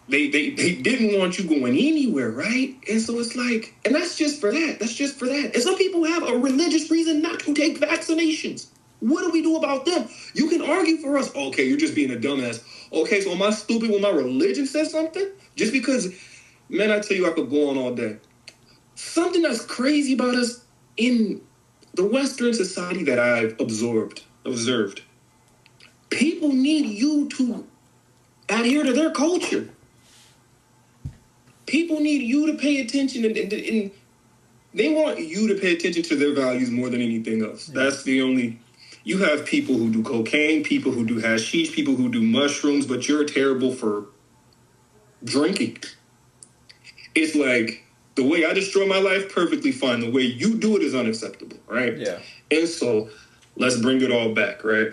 They didn't want you going anywhere, right? And so it's like, and that's just for that. That's just for that. And some people have a religious reason not to take vaccinations. What do we do about them? You can argue for us. Okay, you're just being a dumbass. Okay, so am I stupid when my religion says something? Just because... Man, I tell you, I could go on all day. Something that's crazy about us in the Western society that I've observed. People need you to adhere to their culture. People need you to pay attention, and they want you to pay attention to their values more than anything else. That's the only... You have people who do cocaine, people who do hashish, people who do mushrooms, but you're terrible for drinking. It's like, the way I destroy my life, perfectly fine. The way you do it is unacceptable, right? Yeah. And so, let's bring it all back, right?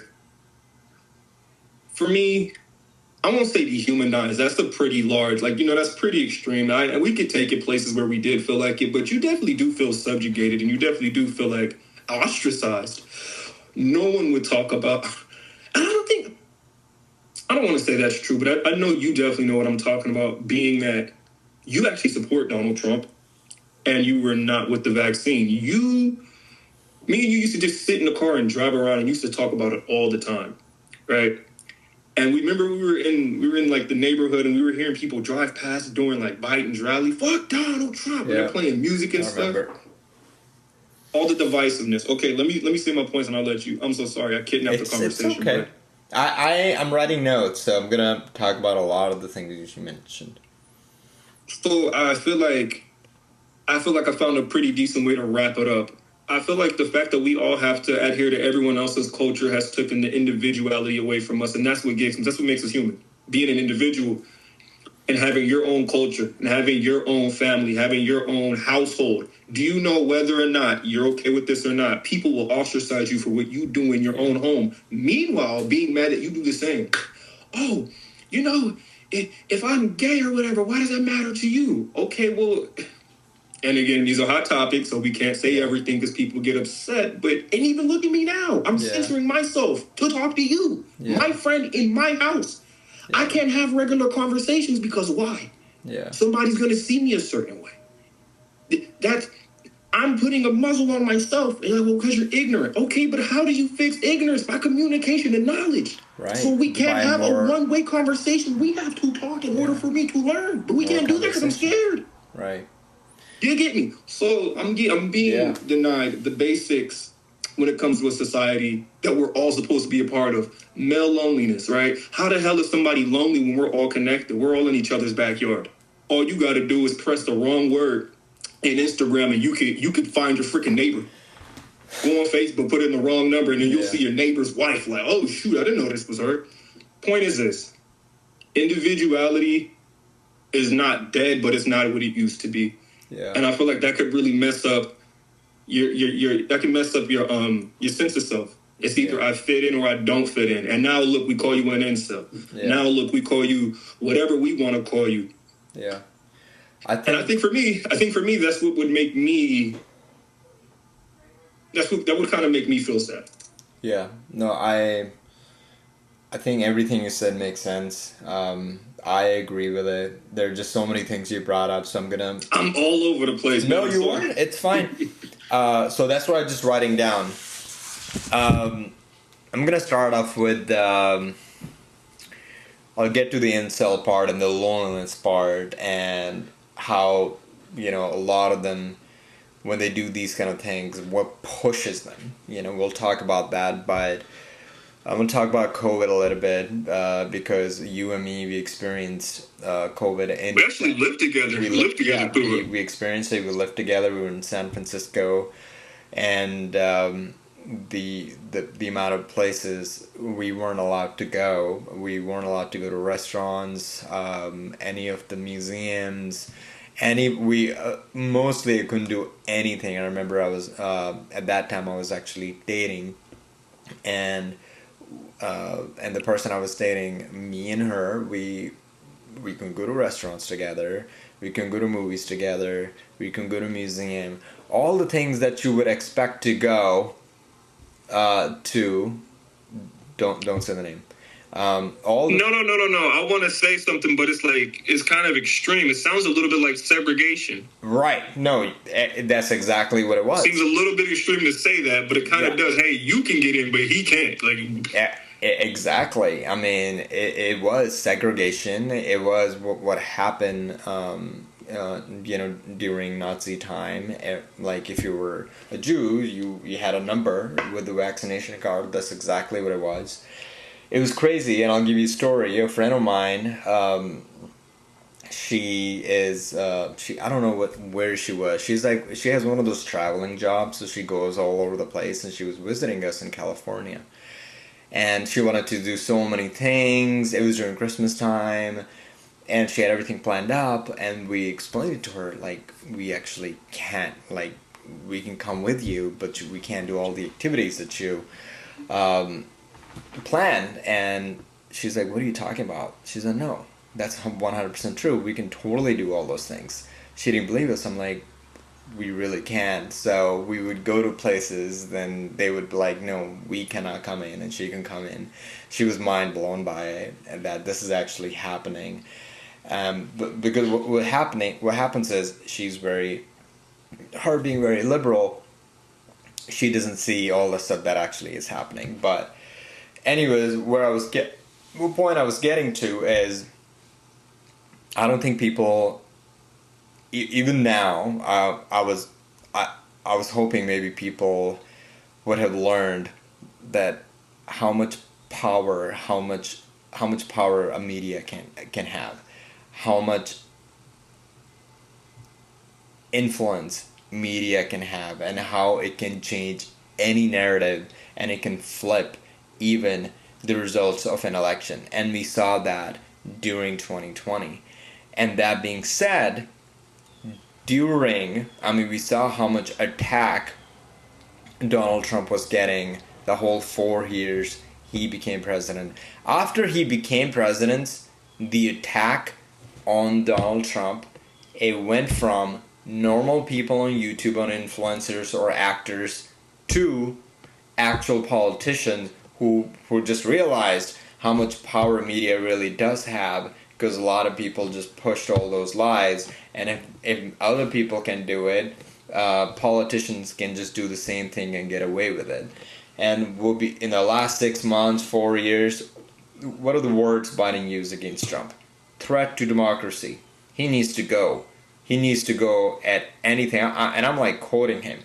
For me, I won't say dehumanized. That's a pretty large, that's pretty extreme. And we could take it places where we did feel like it, but you definitely do feel subjugated, and you definitely do feel like ostracized. No one would talk about... And I don't want to say that's true, but I know you definitely know what I'm talking about, being that you actually support Donald Trump, and you were not with the vaccine. Me and you used to just sit in the car and drive around and used to talk about it all the time, right? And we remember we were in like the neighborhood, and we were hearing people drive past during like Biden's rally. Fuck Donald Trump. Yeah. They're playing music and stuff. All the divisiveness. Okay, let me say my points, and I'll let you. I'm so sorry, I kidnapped the conversation. It's okay. I'm writing notes, so I'm gonna talk about a lot of the things you mentioned. So I feel like I found a pretty decent way to wrap it up. I feel like the fact that we all have to adhere to everyone else's culture has taken the individuality away from us, and that's what makes us human. Being an individual. and having your own culture and having your own family, having your own household, do you know whether or not you're okay with this or not? People will ostracize you for what you do in your own home. Meanwhile, being mad that you do the same. Oh, you know, if I'm gay or whatever, why does that matter to you? Okay, well, and again, these are hot topics, so we can't say everything because people get upset. But, and even look at me now. I'm censoring myself to talk to you, my friend in my house. I can't have regular conversations because why? Somebody's going to see me a certain way. I'm putting a muzzle on myself. And you're like, well, because you're ignorant. Okay, but how do you fix ignorance? By communication and knowledge. Right. So we can't have a one-way conversation. We have to talk in order for me to learn. But we can't do that because I'm scared. Right. You get me? So I'm being denied the basics when it comes to a society that we're all supposed to be a part of. Male loneliness, right? How the hell is somebody lonely when we're all connected? We're all in each other's backyard. All you got to do is press the wrong word in Instagram and you could find your freaking neighbor. Go on Facebook, put in the wrong number, and then you'll see your neighbor's wife like, oh, shoot, I didn't know this was her. Point is this. Individuality is not dead, but it's not what it used to be. Yeah. And I feel like that could really mess up your sense of self. It's either I fit in or I don't fit in. And now look, we call you an incel. Yeah. Now look, we call you whatever we want to call you. Yeah. I think for me, that's what would make me. That would kind of make me feel sad. Yeah. No, I think everything you said makes sense. I agree with it. There are just so many things you brought up, so I'm all over the place. No, you are. It's fine. So that's what I'm just writing down. I'm gonna start off with. I'll get to the incel part and the loneliness part and how a lot of them, when they do these kind of things, what pushes them. We'll talk about that, but I'm going to talk about COVID a little bit because you and me, we experienced COVID. We actually lived together. We lived together. We experienced it. We lived together. We were in San Francisco. And the amount of places we weren't allowed to go. We weren't allowed to go to restaurants, any of the museums. Mostly I couldn't do anything. I remember I was, at that time I was actually dating. And the person I was dating, me and her, we can go to restaurants together, we can go to movies together, we can go to museum, all the things that you would expect to go to. Don't say the name. No. I want to say something, but it's kind of extreme. It sounds a little bit like segregation. Right. No, that's exactly what it was. Seems a little bit extreme to say that, but it kind of does. Hey, you can get in, but he can't. Exactly. I mean, it was segregation. It was what happened, during Nazi time. Like, if you were a Jew, you had a number with the vaccination card. That's exactly what it was. It was crazy, and I'll give you a story. A friend of mine, she I don't know where she was. She has one of those traveling jobs, so she goes all over the place, and she was visiting us in California. And she wanted to do so many things. It was during Christmas time, and she had everything planned up, and we explained it to her, like, we actually can't, like, we can come with you, but we can't do all the activities that you planned. And she's like, what are you talking about? She said, no, that's 100% true. We can totally do all those things. She didn't believe us. I'm like, we really can't. So we would go to places, then they would be like, no, we cannot come in, and she can come in. She was mind blown by it, and that this is actually happening. But because what happens is her being very liberal, she doesn't see all the stuff that actually is happening. But anyways, the point I was getting to is, I don't think people, even now, I was hoping maybe people would have learned that how much power a media can have, how much influence media can have, and how it can change any narrative, and it can flip even the results of an election. And we saw that during 2020. And that being said, we saw how much attack Donald Trump was getting the whole 4 years he became president. After he became president, the attack on Donald Trump, it went from normal people on YouTube, on influencers or actors, to actual politicians who just realized how much power media really does have, because a lot of people just pushed all those lies, and if other people can do it, politicians can just do the same thing and get away with it. And we'll be in the last 6 months, 4 years, what are the words Biden used against Trump? Threat to democracy. He needs to go. He needs to go at anything. And I'm like quoting him.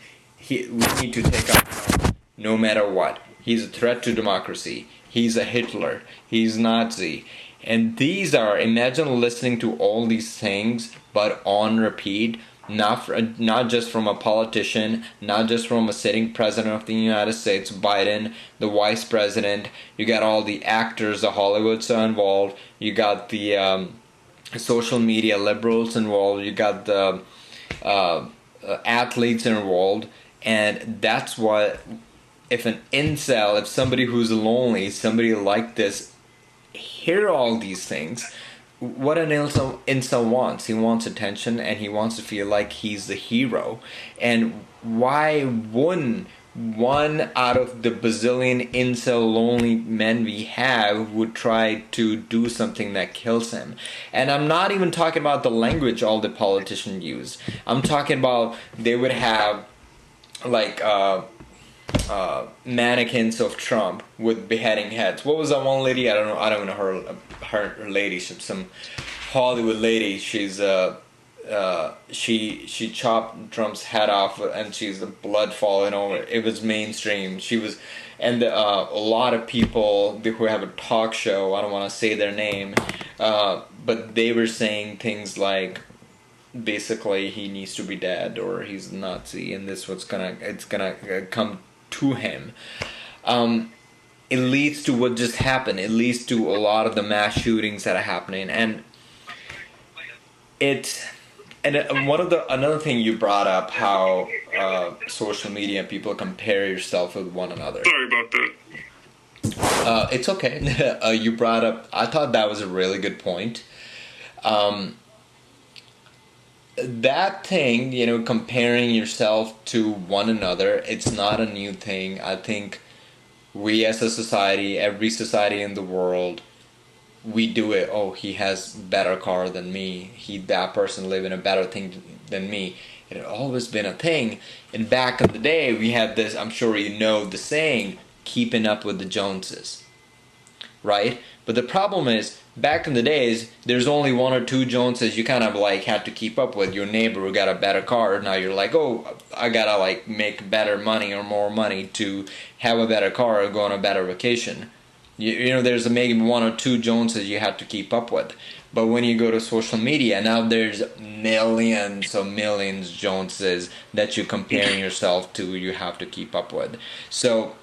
We need to take out Trump no matter what. He's a threat to democracy. He's a Hitler. He's Nazi. And these are, imagine listening to all these things, but on repeat, not just from a politician, not just from a sitting president of the United States, Biden, the vice president. You got all the actors, the Hollywoods are involved. You got the social media liberals involved. You got the athletes involved. And that's what, if an incel, if somebody who's lonely, somebody like this, hear all these things, what an incel wants. He wants attention, and he wants to feel like he's the hero. And why wouldn't one out of the bazillion incel lonely men we have would try to do something that kills him? And I'm not even talking about the language all the politicians use. I'm talking about they would have like mannequins of Trump with beheading heads. What was that one lady? I don't know her ladyship. Some Hollywood lady. She's she chopped Trump's head off, and she's the blood falling over. It was mainstream. She was, and a lot of people who have a talk show, I don't want to say their name, but they were saying things like, basically, he needs to be dead, or he's a Nazi, and this it's gonna come to him. It leads to what just happened. It leads to a lot of the mass shootings that are happening, and another thing you brought up, how social media people compare yourself with one another. Sorry about that. It's okay. You brought up, I thought that was a really good point. That thing, comparing yourself to one another, it's not a new thing. I think we as a society, every society in the world, we do it. Oh, he has better car than me. That person live in a better thing than me. It had always been a thing. And back in the day, we had this, I'm sure you know the saying, keeping up with the Joneses. Right? But the problem is, back in the days, there's only one or two Joneses you kind of like had to keep up with. Your neighbor who got a better car, now you're like, oh, I gotta like make better money or more money to have a better car or go on a better vacation. There's maybe one or two Joneses you have to keep up with. But when you go to social media, now there's millions Joneses that you're comparing yourself to, you have to keep up with. So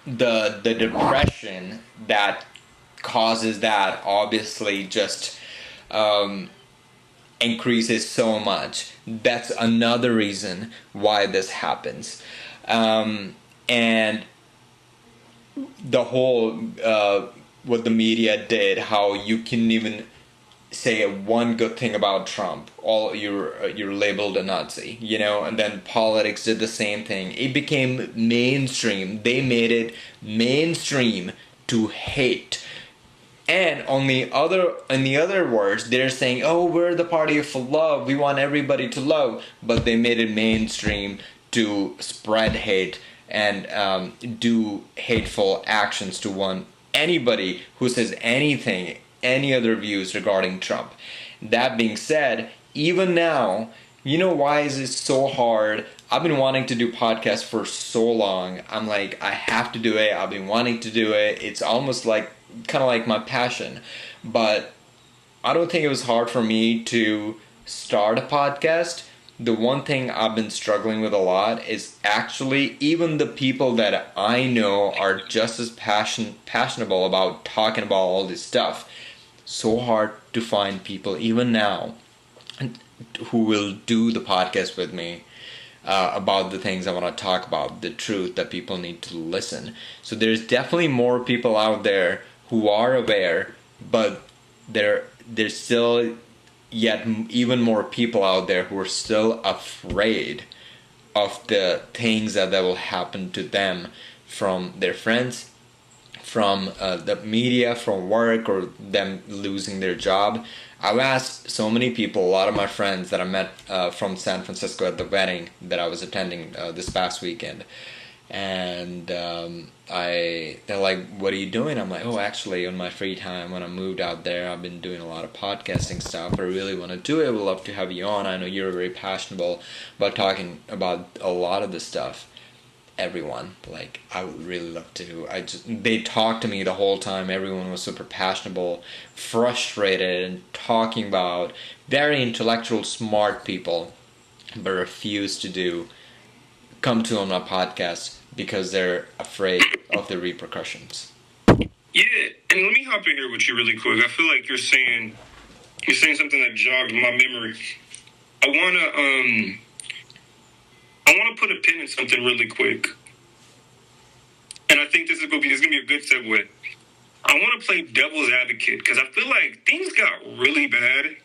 the depression that causes that obviously just increases so much. That's another reason why this happens. And the whole what the media did, how you can even say one good thing about Trump, you're labeled a Nazi, and then politics did the same thing. It became mainstream. They made it mainstream to hate. And in the other words, they're saying, oh, we're the party of love. We want everybody to love. But they made it mainstream to spread hate and do hateful actions to anybody who says anything, any other views regarding Trump. That being said, even now, why is it so hard? I've been wanting to do podcasts for so long. I'm like, I have to do it. I've been wanting to do it. It's almost like kind of like my passion. But I don't think it was hard for me to start a podcast. The one thing I've been struggling with a lot is actually even the people that I know are just as passionate about talking about all this stuff. so hard to find people, even now, who will do the podcast with me about the things I want to talk about, the truth that people need to listen. So there's definitely more people out there who are aware, but there's still yet even more people out there who are still afraid of the things that will happen to them from their friends, from the media, from work, or them losing their job. I've asked so many people, a lot of my friends that I met from San Francisco at the wedding that I was attending this past weekend, and they're like, "What are you doing?" I'm like, "Oh, actually, on my free time when I moved out there, I've been doing a lot of podcasting stuff. I really want to do it. I would love to have you on. I know you're very passionate about talking about a lot of this stuff." Everyone, like, I would really love to. They talked to me the whole time. Everyone was super passionate, frustrated, and talking about very intellectual, smart people, but refuse to come to on my podcast because they're afraid of the repercussions. Yeah, and let me hop in here with you really quick. I feel like you're saying something that jogged my memory. I want to put a pin in something really quick. And I think this is going to be a good segue. I want to play devil's advocate because I feel like things got really bad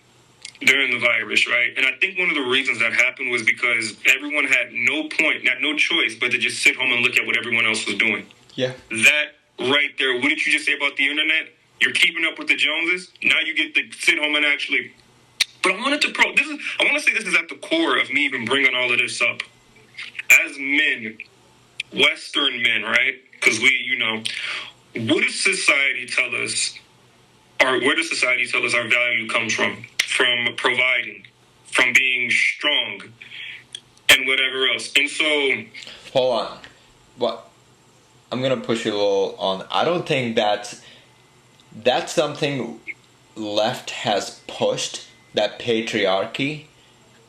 during the virus, right? And I think one of the reasons that happened was because everyone had no choice but to just sit home and look at what everyone else was doing. Yeah. That right there, what did you just say about the internet? You're keeping up with the Joneses. Now you get to sit home and actually... But I want to say this is at the core of me even bringing all of this up. As men, Western men, right? Because what does society tell us, or where does society tell us our value comes from? From providing, from being strong, and whatever else. And so... Hold on. What? I'm going to push you a little on. I don't think that's something left has pushed, that patriarchy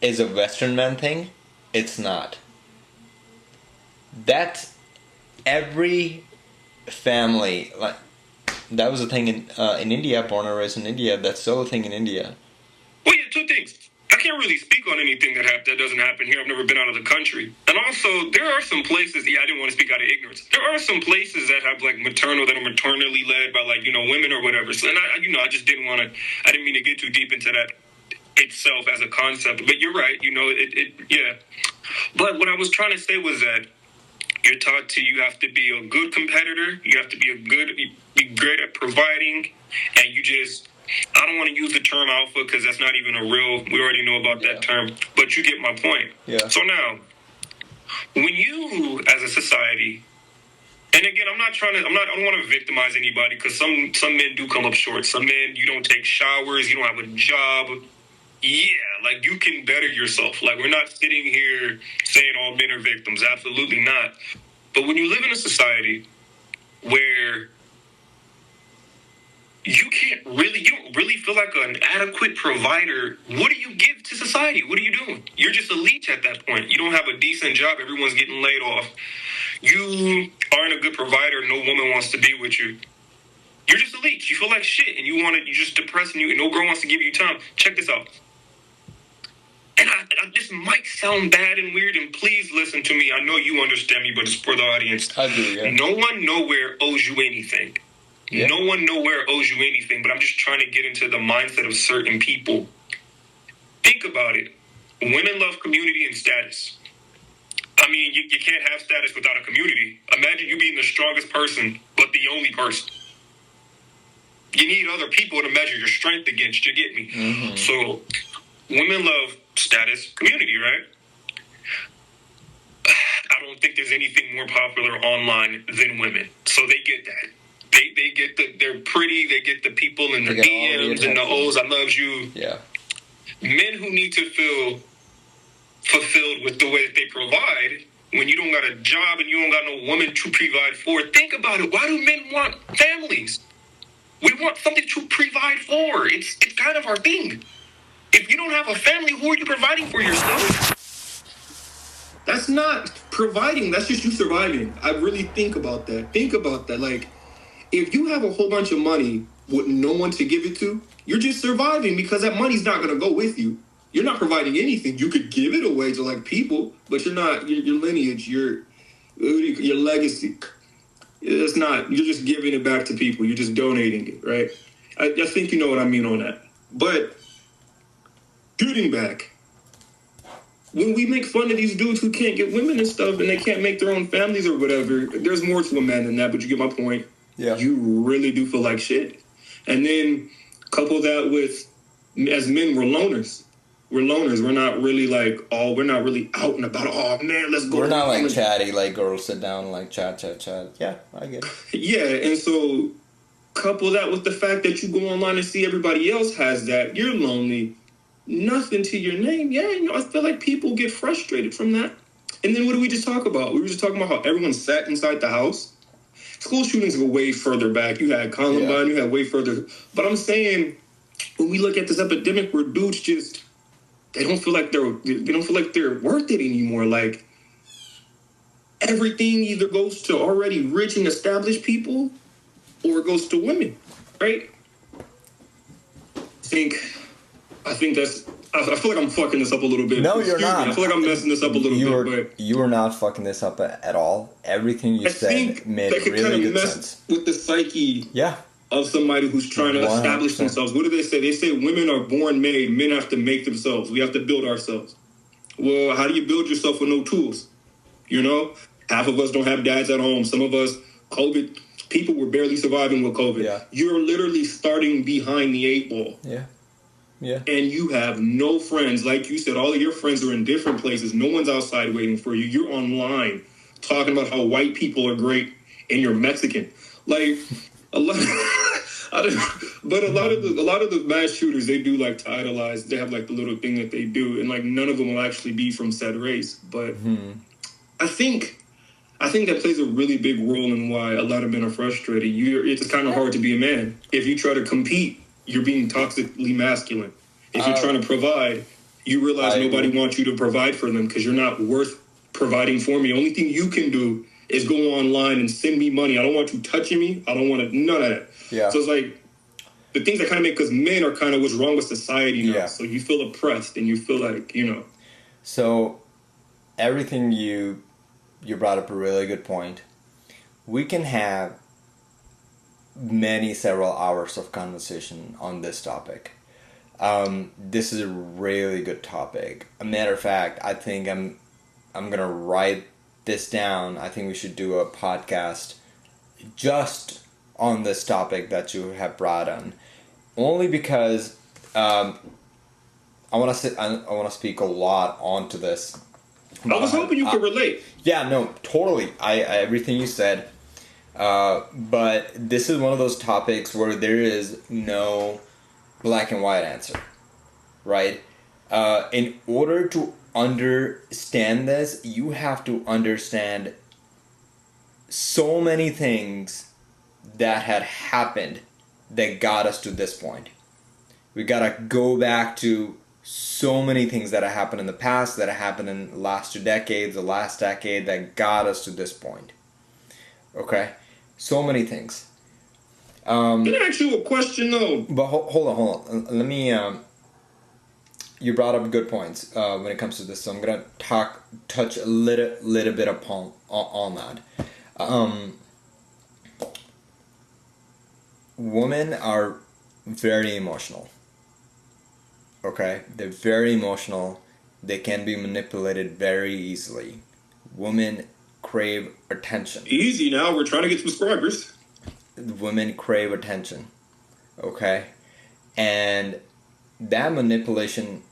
is a Western man thing. It's not. That's every family, like, that was a thing in India, born and raised in India. That's still a thing in India. Well, yeah, two things. I can't really speak on anything that doesn't happen here. I've never been out of the country. And also, there are some places, I didn't want to speak out of ignorance. There are some places that have, like, that are maternally led by, like, women or whatever. So, and I just didn't mean to get too deep into that itself as a concept. But you're right, yeah. But what I was trying to say was that you're taught you have to be a good competitor, you have to be great at providing, and I don't want to use the term alpha because that's not even we already know about that term, but you get my point. Yeah. So now, when you, as a society, and again, I don't want to victimize anybody because some men do come up short. Some men, you don't take showers, you don't have a job. Yeah, like, you can better yourself. Like, we're not sitting here saying all men are victims. Absolutely not. But when you live in a society where you don't really feel like an adequate provider, what do you give to society? What are you doing? You're just a leech at that point. You don't have a decent job. Everyone's getting laid off. You aren't a good provider. No woman wants to be with you. You're just a leech. You feel like shit, and you're just depressed, and no girl wants to give you time. Check this out. And this might sound bad and weird, and please listen to me. I know you understand me, but it's for the audience. I do, yeah. No one nowhere owes you anything. Yeah. No one nowhere owes you anything, but I'm just trying to get into the mindset of certain people. Think about it. Women love community and status. I mean, you can't have status without a community. Imagine you being the strongest person, but the only person. You need other people to measure your strength against, you get me? Mm-hmm. So, women love status, community, right? I don't think there's anything more popular online than women. So they get that. They get they're pretty, they get the people in the DMs and the O's, I love you. Yeah. Men who need to feel fulfilled with the way that they provide, when you don't got a job and you don't got no woman to provide for, think about it. Why do men want families? We want something to provide for. It's kind of our thing. If you don't have a family, who are you providing for yourself? That's not providing. That's just you surviving. I really think about that. Like, if you have a whole bunch of money, with no one to give it to, you're just surviving because that money's not going to go with you. You're not providing anything. You could give it away to like people, but you're not, your lineage, your legacy. It's not, you're just giving it back to people. You're just donating it, right? I think you know what I mean on that. But getting back, when we make fun of these dudes who can't get women and stuff and they can't make their own families or whatever, there's more to a man than that, but you get my point. Yeah. You really do feel like shit. And then couple that with, as men, we're loners. We're loners. We're not really like, we're not really out and about. Oh man, let's go. We're not like chatty, like girls sit down and like chat. Yeah, I get it. Yeah, and so couple that with the fact that you go online and see everybody else has that. You're lonely. Nothing to your name. Yeah, I feel like people get frustrated from that. And then what did we just talk about? We were just talking about how everyone sat inside the house. School shootings go way further back. You had Columbine, you had way further. But I'm saying, when we look at this epidemic where dudes just, they don't feel like they're worth it anymore. Like, everything either goes to already rich and established people or it goes to women, right? I think that's, I feel like I'm fucking this up a little bit. No, you're not. I feel like I'm messing this up a little bit. But you are not fucking this up at all. Everything you said made really good sense. With the psyche of somebody who's trying to 100%. establish themselves. What do they say? They say women are born made. Men have to make themselves. We have to build ourselves. Well, how do you build yourself with no tools? You know? Half of us don't have dads at home. Some of us, COVID, people were barely surviving with COVID. Yeah. You're literally starting behind the 8 ball. Yeah. Yeah. And you have no friends. Like you said, all of your friends are in different places. No one's outside waiting for you. You're online talking about how white people are great and you're Mexican. Like, a lot of the mass shooters, they do like to idolize. They have like the little thing that they do. And like none of them will actually be from said race. But I think that plays a really big role in why a lot of men are frustrated. It's kind of hard to be a man. If you try to compete, you're being toxically masculine. If you're trying to provide, you realize nobody wants you to provide for them because you're not worth providing for me. The only thing you can do is go online and send me money. I don't want you touching me. I don't want to, none of that. Yeah. So it's like the things that kind of make, because men are kind of what's wrong with society now. Yeah. So you feel oppressed and you feel like, So everything you brought up a really good point. We can have several hours of conversation on this topic. This is a really good topic. A matter of fact, I think I'm gonna write this down. I think we should do a podcast just on this topic that you have brought on, only because I want to speak a lot onto this. I was hoping you could relate. Yeah, no, totally. I everything you said. But this is one of those topics where there is no black and white answer, right? In order to understand this, you have to understand so many things that had happened that got us to this point. We gotta go back to so many things that have happened in the past, that have happened in the last 2 decades, the last decade, that got us to this point. Okay? So many things. Can I ask you a question, though? But hold on. Let me... you brought up good points when it comes to this, so I'm going to touch a little bit upon on that. Women are very emotional. Okay? They're very emotional. They can be manipulated very easily. Women crave attention. Easy now, we're trying to get subscribers. Women crave attention. Okay? And that manipulation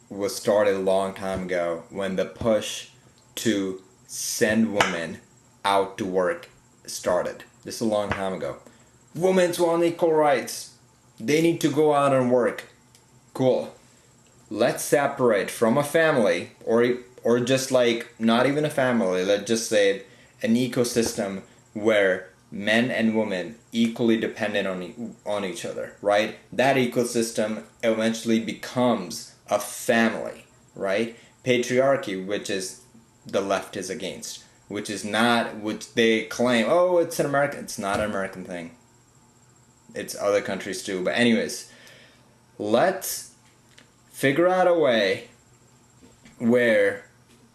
was started a long time ago when the push to send women out to work started. This is a long time ago. Women want equal rights. They need to go out and work. Cool. Let's separate from a family, or just like not even a family, let's just say an ecosystem where men and women equally dependent on each other, right? That ecosystem eventually becomes a family, right? Patriarchy, which is the left is against, which they claim, it's an American, it's not an American thing. it's other countries too. But anyways, let's figure out a way where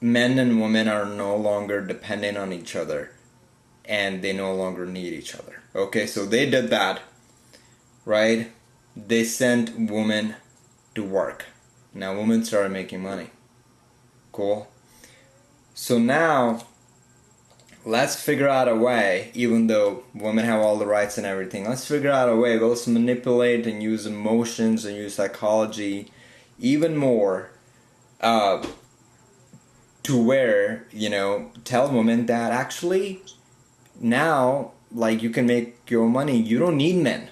men and women are no longer dependent on each other and they no longer need each other. Okay, so they did that, right? They sent women to work. Now women started making money. Cool. So now, let's figure out a way, even though women have all the rights and everything, let's figure out a way, let's manipulate and use emotions and use psychology even more to where, tell women that actually now, you can make your money, you don't need men,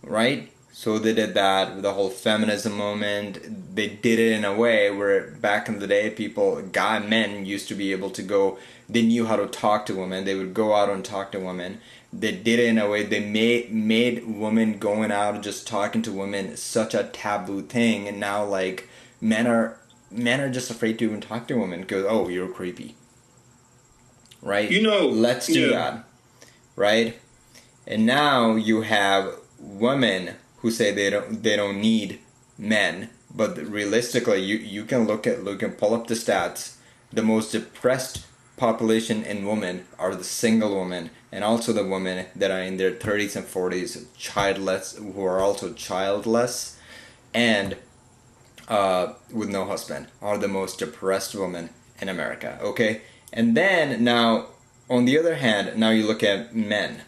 right? So they did that with the whole feminism movement. They did it in a way where back in the day, men used to be able to go, they knew how to talk to women. They would go out and talk to women. They did it in a way, they made women going out and just talking to women such a taboo thing. And now, men are just afraid to even talk to women because, oh, you're creepy. Right? Let's do that. Right? And now you have women who say they don't need men, but realistically, you can pull up the stats. The most depressed population in women are the single women, and also the women that are in their 30s and 40s, childless, who are also childless, and with no husband, are the most depressed women in America. Okay, and then now, on the other hand, now you look at men,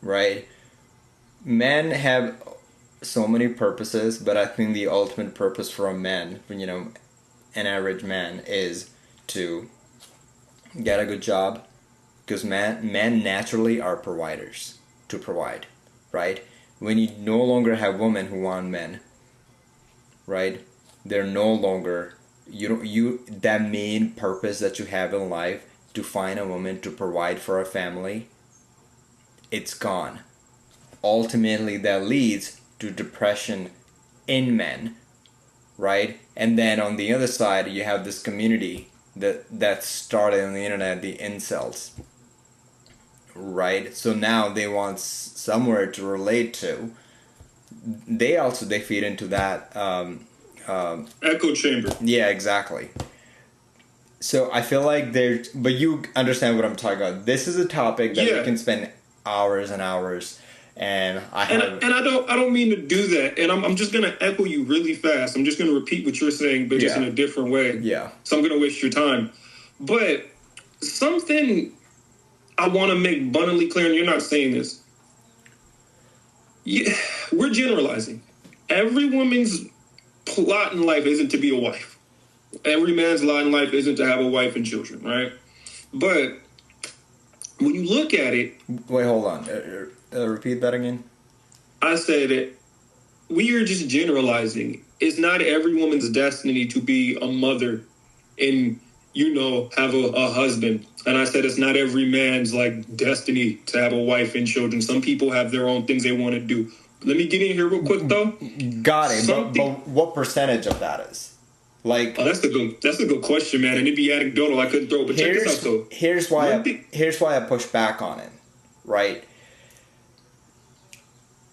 right? Men have so many purposes, but I think the ultimate purpose for a man, an average man, is to get a good job, because men naturally are providers, to provide, right? When you no longer have women who want men, right? They're no longer, that main purpose that you have in life, to find a woman to provide for a family, it's gone. Ultimately, that leads to depression in men, right? And then on the other side, you have this community that started on the internet, the incels, right? So now they want somewhere to relate to. They feed into that echo chamber. Yeah, exactly. So I feel like but you understand what I'm talking about. This is a topic that we can spend hours and hours. And I don't mean to do that. And I'm just gonna echo you really fast. I'm just gonna repeat what you're saying, but just in a different way. Yeah. So I'm gonna waste your time. But something I want to make abundantly clear, and you're not saying this. Yeah, we're generalizing. Every woman's lot in life isn't to be a wife. Every man's lot in life isn't to have a wife and children, right? But when you look at it... Wait, hold on. Repeat that again. I said that we are just generalizing. It's not every woman's destiny to be a mother and, have a husband. And I said it's not every man's, destiny to have a wife and children. Some people have their own things they want to do. Let me get in here real quick, though. Got it. But what percentage of that is? That's a good question, man. And it'd be anecdotal. I couldn't throw it. But check this out, though. Here's why I push back on it, right?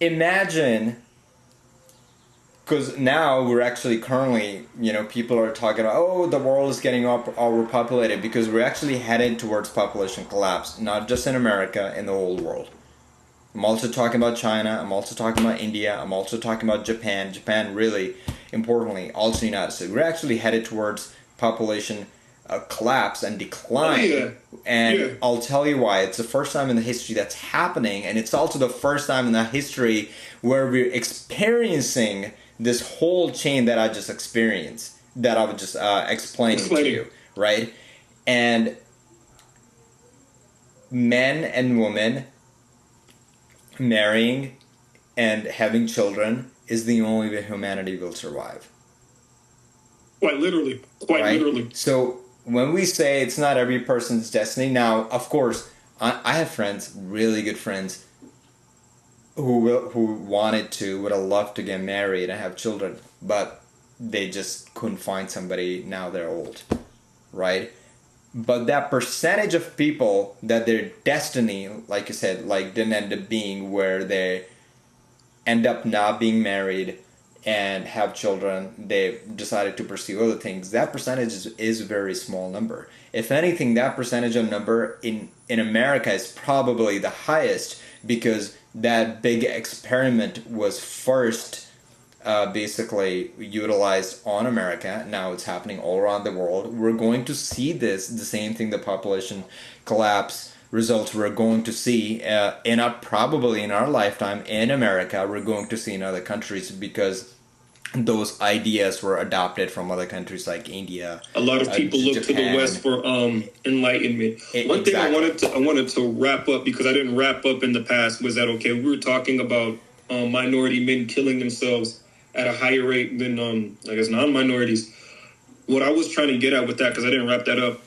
Imagine, because now we're actually currently, people are talking about, oh, the world is getting overpopulated, because we're actually headed towards population collapse, not just in America, in the whole world. I'm also talking about China, I'm also talking about India, I'm also talking about Japan. Japan, really importantly, also the United States. We're actually headed towards population collapse and decline. Oh, yeah. And I'll tell you why. It's the first time in the history that's happening, and it's also the first time in the history where we're experiencing this whole chain that I just experienced, that I was just explaining to you, right? And men and women marrying and having children is the only way humanity will survive. Quite literally. Literally. So when we say it's not every person's destiny, now, of course, I have friends, really good friends, who would have loved to get married and have children, but they just couldn't find somebody. Now they're old, right? But that percentage of people that their destiny, like you said, didn't end up being where they end up not being married and have children, they decided to pursue other things, that percentage is a very small number. If anything, that percentage of number in America is probably the highest, because that big experiment was first basically utilized on America. Now it's happening all around the world. We're going to see the same thing, the population collapse results we're going to see probably in our lifetime in America. We're going to see in other countries, because those ideas were adopted from other countries like India. A lot of people look to the West for enlightenment. One thing I wanted to wrap up, because I didn't wrap up in the past, was that okay? We were talking about minority men killing themselves at a higher rate than I guess non-minorities. What I was trying to get at with that, because I didn't wrap that up,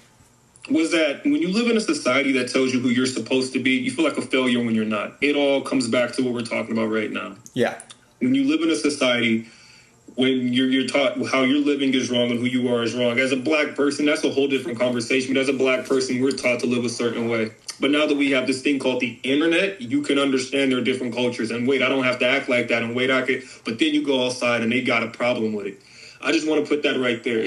was that when you live in a society that tells you who you're supposed to be, you feel like a failure when you're not. It all comes back to what we're talking about right now. Yeah. When you live in a society, when you're taught how you're living is wrong and who you are is wrong. As a black person, that's a whole different conversation. But as a black person, we're taught to live a certain way. But now that we have this thing called the internet, you can understand their different cultures. And wait, I don't have to act like that. And wait, I could. But then you go outside and they got a problem with it. I just want to put that right there.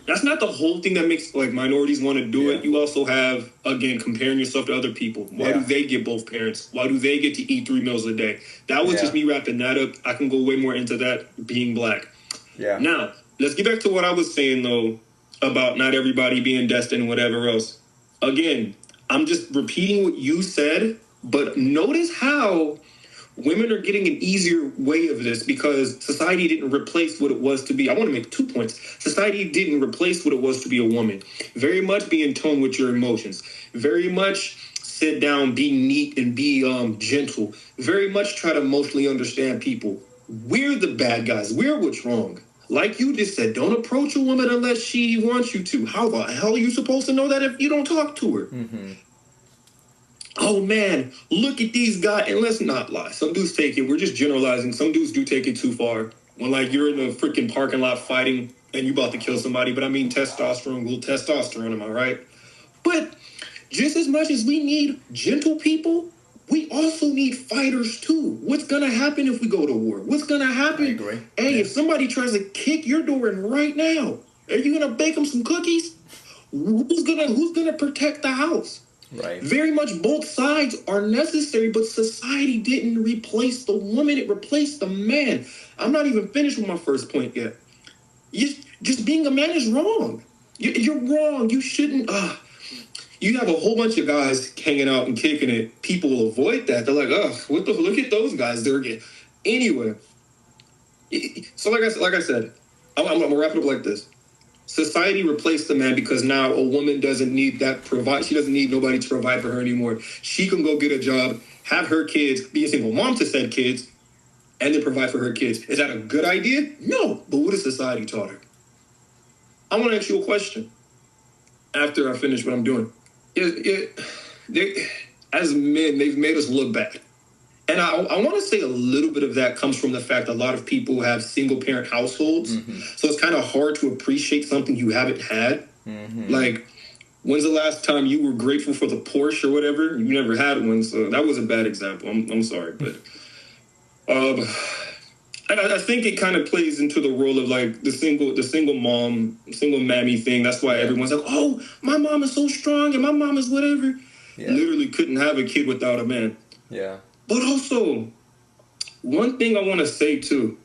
That's not the whole thing that makes like minorities want to do it. You also have, again, comparing yourself to other people. Why do they get both parents? Why do they get to eat 3 meals a day? That was just me wrapping that up. I can go way more into that being black. Yeah. Now, let's get back to what I was saying, though, about not everybody being destined and whatever else. Again, I'm just repeating what you said, but notice how women are getting an easier way of this, because society didn't replace what it was to be. I want to make 2 points. Society didn't replace what it was to be a woman. Very much be in tone with your emotions. Very much sit down, be neat, and be gentle. Very much try to emotionally understand people. We're the bad guys. We're what's wrong. Like you just said, don't approach a woman unless she wants you to. How the hell are you supposed to know that if you don't talk to her? Mm-hmm. Oh, man, look at these guys. And let's not lie. Some dudes take it. We're just generalizing. Some dudes do take it too far. When, like, you're in a freaking parking lot fighting and you about to kill somebody. But I mean, testosterone will testosterone, am I right? But just as much as we need gentle people, we also need fighters, too. What's going to happen if we go to war? What's going to happen? I agree. Hey, if somebody tries to kick your door in right now, are you going to bake them some cookies? Who's gonna protect the house? Right. Very much both sides are necessary, but society didn't replace the woman. It replaced the man. I'm not even finished with my first point yet. Just being a man is wrong. You're wrong. You shouldn't. You have a whole bunch of guys hanging out and kicking it. People will avoid that. They're like, look at those guys. They're getting. Anyway. So like I said, I'm going to wrap it up like this. Society replaced the man because now a woman doesn't need she doesn't need nobody to provide for her anymore. She can go get a job, have her kids, be a single mom to said kids, and then provide for her kids. Is that a good idea? No. But what has society taught her? I want to ask you a question after I finish what I'm doing. As men, they've made us look bad. And I want to say a little bit of that comes from the fact a lot of people have single-parent households. Mm-hmm. So it's kind of hard to appreciate something you haven't had. Mm-hmm. Like, when's the last time you were grateful for the Porsche or whatever? You never had one, so that was a bad example. I'm sorry. But I think it kind of plays into the role of, like, the single mom, single mammy thing. That's why everyone's like, oh, my mom is so strong and my mom is whatever. Yeah. Literally couldn't have a kid without a man. Yeah. But also, one thing I want to say, too.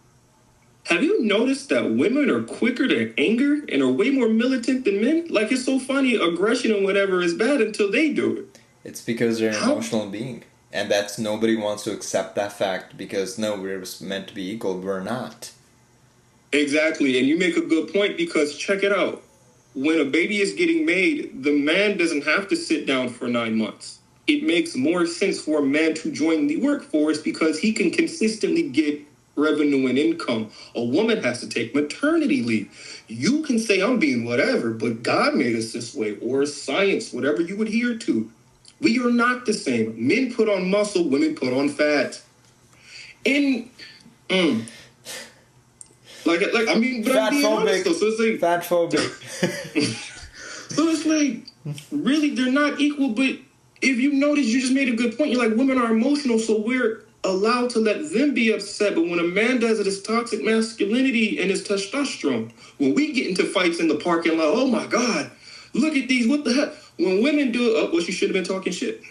Have you noticed that women are quicker to anger and are way more militant than men? Like, it's so funny, aggression and whatever is bad until they do it. It's because they're an emotional being. And nobody wants to accept that fact because, no, we're meant to be equal. We're not. Exactly. And you make a good point because, check it out. When a baby is getting made, the man doesn't have to sit down for 9 months. It makes more sense for a man to join the workforce because he can consistently get revenue and income. A woman has to take maternity leave. You can say I'm being whatever, but God made us this way, or science, whatever you adhere to. We are not the same. Men put on muscle, women put on fat. And, but I'm being honest though, so it's like... Fat phobic. So it's like, really, they're not equal, but if you notice, you just made a good point. You're like, women are emotional, so we're allowed to let them be upset. But when a man does it, it's toxic masculinity and it's testosterone. When we get into fights in the parking lot, oh my God, look at these, what the heck? When women do it, well, she should have been talking shit.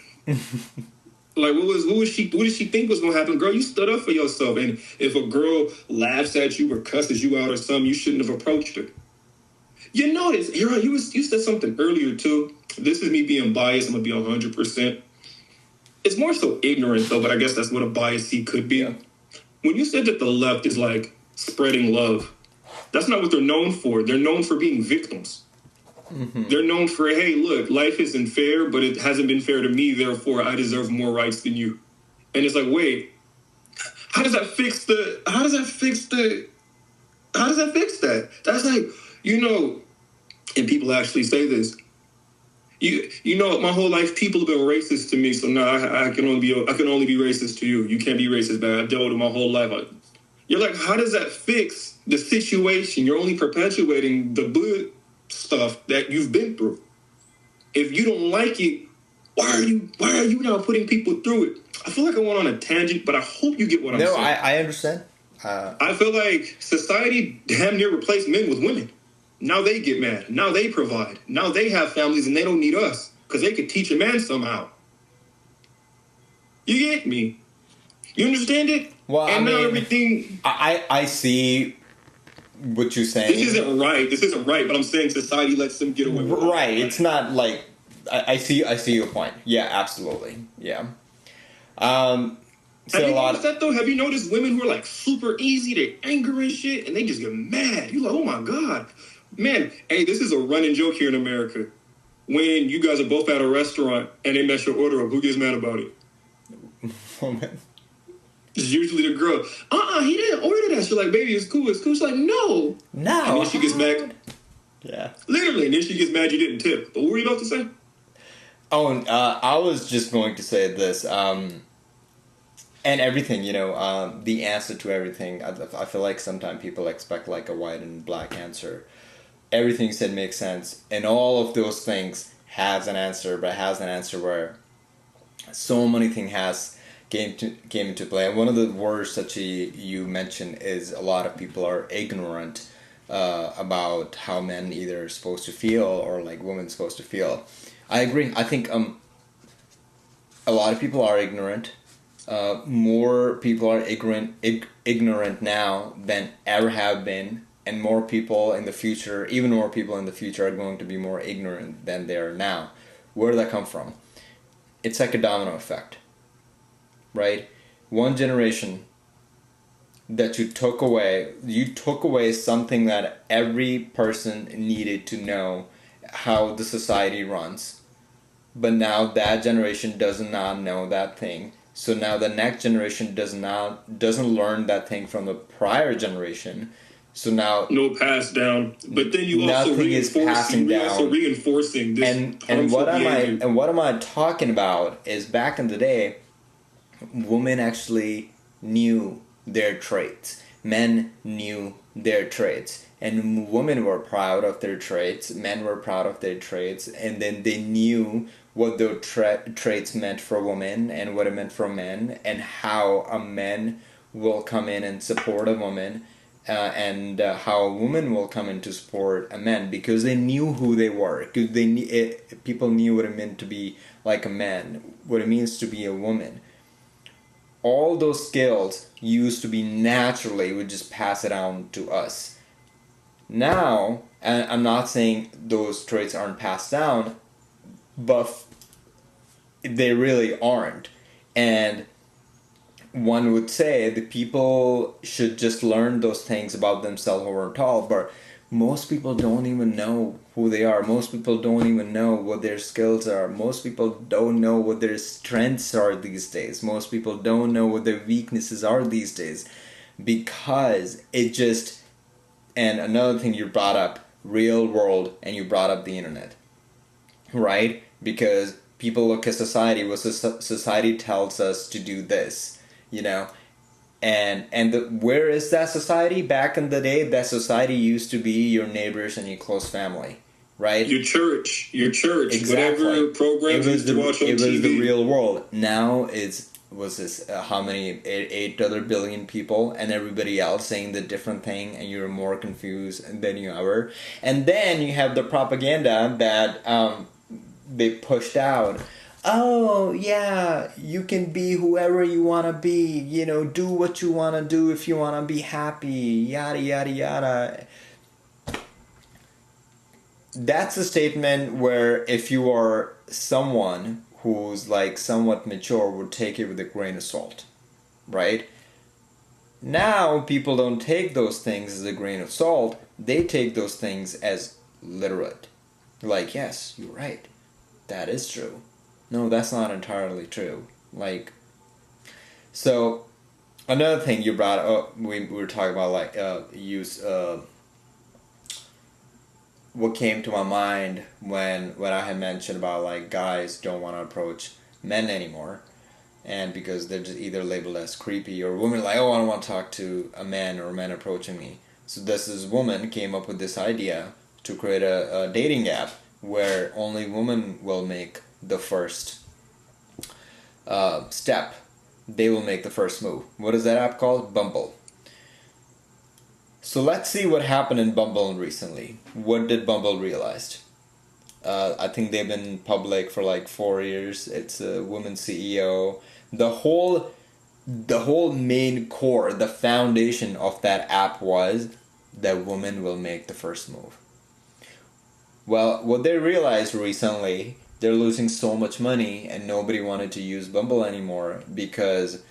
Like, what did she think was going to happen? Girl, you stood up for yourself. And if a girl laughs at you or cusses you out or something, you shouldn't have approached her. You notice, you said something earlier, too. This is me being biased. I'm going to be 100%. It's more so ignorant, though, but I guess that's what a bias could be. When you said that the left is, like, spreading love, that's not what they're known for. They're known for being victims. Mm-hmm. They're known for, hey, look, life isn't fair, but it hasn't been fair to me, therefore I deserve more rights than you. And it's like, wait, how does that fix that? That's like, and people actually say this. My whole life people have been racist to me, so now I can only be racist to you. You can't be racist, but I've dealt with it my whole life. You're like, how does that fix the situation? You're only perpetuating the good stuff that you've been through. If you don't like it, why are you now putting people through it? I feel like I went on a tangent, but I hope you get what I'm saying. No, I understand. I feel like society damn near replaced men with women. Now they get mad. Now they provide. Now they have families and they don't need us because they could teach a man somehow. You get me? You understand it? Well, and now everything. I see what you're saying. This isn't right, but I'm saying society lets them get away with it. Right. It's not like I see your point. Yeah, absolutely. Yeah. Have you noticed that though? Have you noticed women who are like super easy to anger and shit, and they just get mad? You're like, oh my God, man. Hey, this is a running joke here in America. When you guys are both at a restaurant and they mess your order up, who gets mad about it? Oh man. It's usually the girl. He didn't order that. She's like, baby, it's cool. She's like, no. And then she gets mad. Yeah. Literally, and then she gets mad you didn't tip. But what were you about to say? Oh, and I was just going to say this. And everything, the answer to everything. I feel like sometimes people expect like a white and black answer. Everything you said makes sense. And all of those things has an answer, but has an answer where so many things came into play. And one of the words that you mentioned is a lot of people are ignorant about how men either are supposed to feel or like women supposed to feel. I agree. I think a lot of people are ignorant. More people are ignorant now than ever have been, and more people in the future, even more people in the future, are going to be more ignorant than they are now. Where did that come from? It's like a domino effect, right? One generation that you took away something that every person needed to know how the society runs, but now that generation does not know that thing. So now the next generation doesn't learn that thing from the prior generation. So now no pass down. But then you also reinforcing this. And what am I talking about is back in the day, women actually knew their traits. Men knew their traits. And women were proud of their traits. Men were proud of their traits. And then they knew what those traits meant for women and what it meant for men, and how a man will come in and support a woman, and how a woman will come in to support a man, because they knew who they were. Because people knew what it meant to be like a man, what it means to be a woman. All those skills used to be naturally, would just pass it on to us. Now, and I'm not saying those traits aren't passed down, but they really aren't. And one would say the people should just learn those things about themselves who are tall, but most people don't even know who they are. Most people don't even know what their skills are. Most people don't know what their strengths are these days. Most people don't know what their weaknesses are these days, because it just... And another thing you brought up, real world, and you brought up the internet, right? Because people look at society, what society tells us to do this, and where is that society? Back in the day, that society used to be your neighbors and your close family, right? Your church, exactly. Whatever programs you watch on TV. It was the real world. Now it's was this how many 8 other billion people, and everybody else saying the different thing, and you're more confused than you ever. And then you have the propaganda that they pushed out. Oh yeah, you can be whoever you want to be. You know, do what you want to do if you want to be happy. Yada yada yada. That's a statement where if you are someone who's like somewhat mature would take it with a grain of salt, right? Now people don't take those things as a grain of salt. They take those things as literate. Like, yes, you're right. That is true. No, that's not entirely true. Like, so another thing you brought up, we were talking about like what came to my mind when I had mentioned about like guys don't want to approach men anymore, and because they're just either labeled as creepy, or women like, oh, I don't want to talk to a man or a man approaching me. So this woman came up with this idea to create a dating app where only women will make the first step. They will make the first move. What is that app called? Bumble. So let's see what happened in Bumble recently. What did Bumble realize? I think they've been public for like 4 years. It's a woman CEO. The whole main core, the foundation of that app was that women will make the first move. Well, what they realized recently, they're losing so much money and nobody wanted to use Bumble anymore because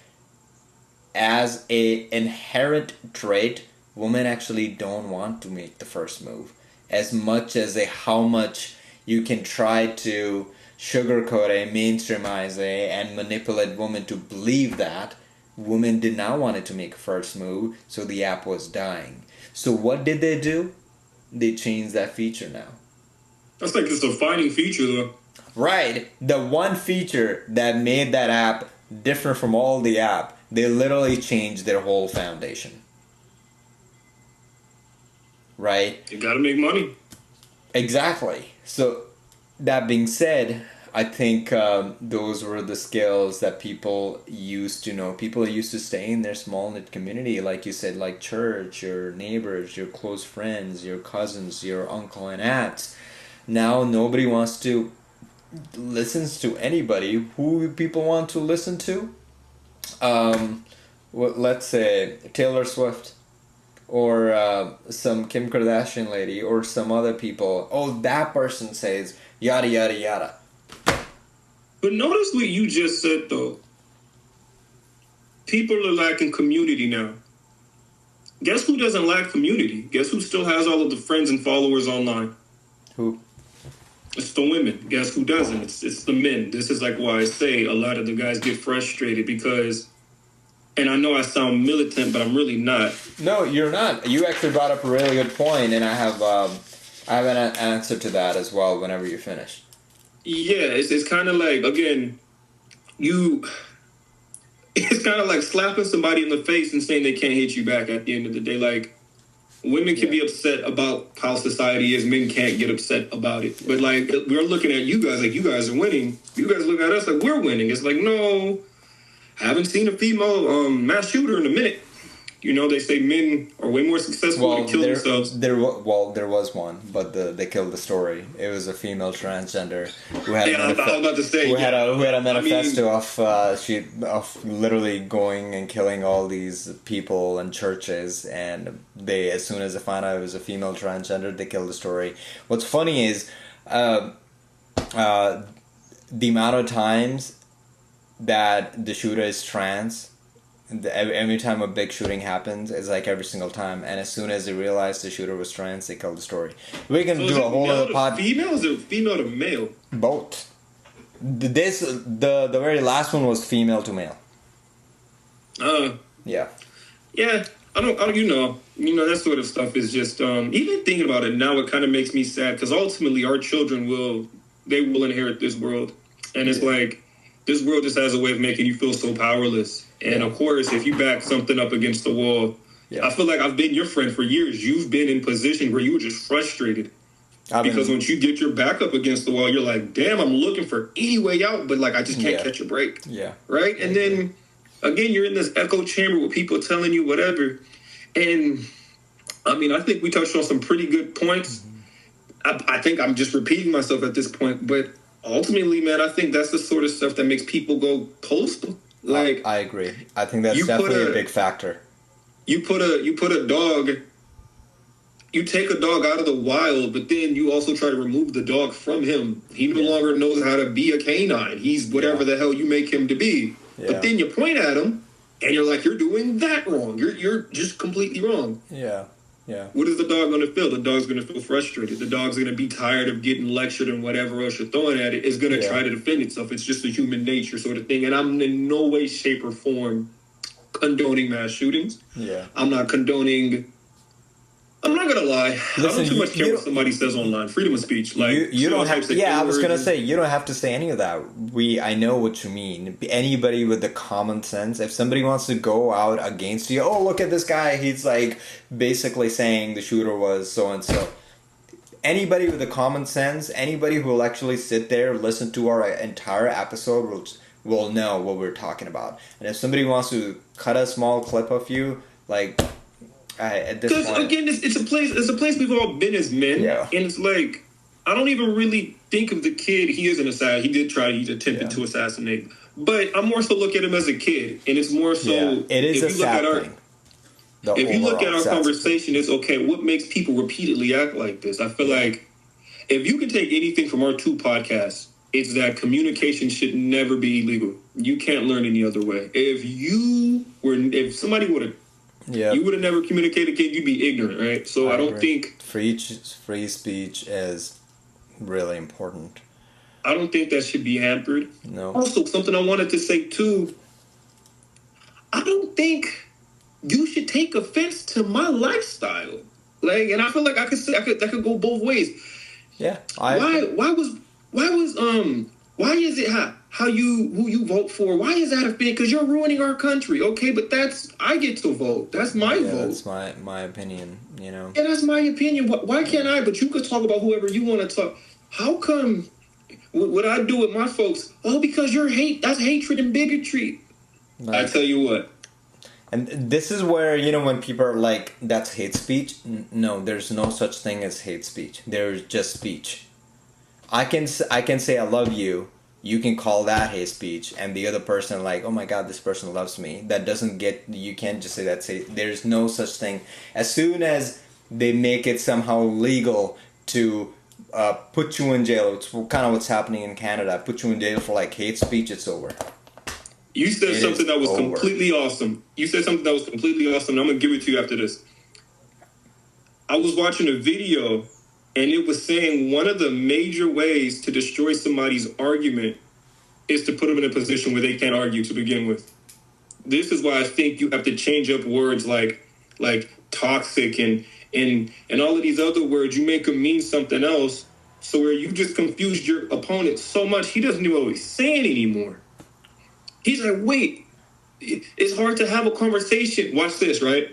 as a inherent trait, women actually don't want to make the first move. As much as how much you can try to sugarcoat it, mainstreamize it, and manipulate women to believe that, women did not want to make a first move, so the app was dying. So what did they do? They changed that feature now. That's like this defining feature, though. Right. The one feature that made that app different from all the app, they literally changed their whole foundation. Right? You gotta make money. Exactly. So, that being said, I think those were the skills that people used to know. People used to stay in their small-knit community, like you said, like church, your neighbors, your close friends, your cousins, your uncle and aunts. Now, nobody wants to listens to anybody. Who people want to listen to? Let's say Taylor Swift. Or some Kim Kardashian lady, or some other people. Oh, that person says yada yada yada. But notice what you just said, though. People are lacking community now. Guess who doesn't lack community? Guess who still has all of the friends and followers online? Who? It's the women. Guess who doesn't? It's the men. This is like why I say a lot of the guys get frustrated because... And I know I sound militant, but I'm really not. No, you're not. You actually brought up a really good point, and I have an answer to that as well whenever you finish. Yeah, it's kind of like, again, it's kind of like slapping somebody in the face and saying they can't hit you back at the end of the day. Like, women can be upset about how society is. Men can't get upset about it. But, like, we're looking at you guys like you guys are winning. You guys look at us like we're winning. It's like, no... Haven't seen a female mass shooter in a minute. You know, they say men are way more successful to kill themselves. There was one, but they killed the story. It was a female transgender who had a manifesto of literally going and killing all these people and churches. And they, as soon as they found out it was a female transgender, they killed the story. What's funny is the amount of times that the shooter is trans. Every time a big shooting happens, it's like every single time. And as soon as they realized the shooter was trans, they killed the story. We can do a whole other pod. Female? Is it female to male? Both. The very last one was female to male. Yeah. Yeah. I don't. You know that sort of stuff is just. Even thinking about it now, it kind of makes me sad because ultimately our children will inherit this world, and it's like. This world just has a way of making you feel so powerless. And of course, if you back something up against the wall, I feel like I've been your friend for years. You've been in position where you were just frustrated. Because once you get your back up against the wall, you're like, damn, I'm looking for any way out, but like I just can't catch a break. Yeah. Right? And then again, you're in this echo chamber with people telling you whatever. And I mean, I think we touched on some pretty good points. I think I'm just repeating myself at this point, but ultimately, man, I think that's the sort of stuff that makes people go postal. Like, I agree. I think that's definitely a big factor. You put a dog. You take a dog out of the wild, but then you also try to remove the dog from him. He no longer knows how to be a canine. He's whatever the hell you make him to be. Yeah. But then you point at him, and you're like, you're doing that wrong. You're just completely wrong. Yeah. Yeah. What is the dog going to feel? The dog's going to feel frustrated. The dog's going to be tired of getting lectured and whatever else you're throwing at it. It's going to try to defend itself. It's just a human nature sort of thing. And I'm in no way, shape, or form condoning mass shootings. Yeah. I'm not condoning... I'm not gonna lie. Listen, I don't too much care what somebody says online. Freedom of speech. Like you don't have to. Yeah, I was gonna say you don't have to say any of that. I know what you mean. Anybody with the common sense, if somebody wants to go out against you, oh look at this guy, he's like basically saying the shooter was so and so. Anybody with the common sense, anybody who will actually sit there, listen to our entire episode, will know what we're talking about. And if somebody wants to cut a small clip of you, like. Because again, it's a place we've all been as men, and it's like I don't even really think of the kid. He is an assassin. He attempted to assassinate, but I more so look at him as a kid, and it's more so. It is a sad thing. If you look at our conversation, it's okay. What makes people repeatedly act like this? I feel like if you can take anything from our two podcasts, it's that communication should never be illegal. You can't learn any other way. If somebody would have. Yeah, you would have never communicated, kid. You'd be ignorant, right? So I don't think free speech is really important. I don't think that should be hampered. No. Also, something I wanted to say too. I don't think you should take offense to my lifestyle. Like, and I feel like that could go both ways. Yeah. Why is it who you vote for? Why is that a thing? Because you're ruining our country. Okay, but I get to vote. That's my vote. That's my opinion, you know. Yeah, that's my opinion. Why can't I? But you could talk about whoever you want to talk. How come what I do with my folks? Oh, because that's hatred and bigotry. I tell you what. And this is where, you know, when people are like, that's hate speech. No, there's no such thing as hate speech. There's just speech. I can say I love you. You can call that hate speech, and the other person like, oh my god, this person loves me. That doesn't get. You can't just say that's hate. There's no such thing. As soon as they make it somehow legal to put you in jail, it's kind of what's happening in Canada. Put you in jail for like hate speech. It's over. You said something that was completely awesome. And I'm gonna give it to you after this. I was watching a video. And it was saying one of the major ways to destroy somebody's argument is to put them in a position where they can't argue to begin with. This is why I think you have to change up words like toxic and all of these other words. You make them mean something else. So where you just confused your opponent so much, he doesn't know what he's saying anymore. He's like, wait, it's hard to have a conversation. Watch this, right?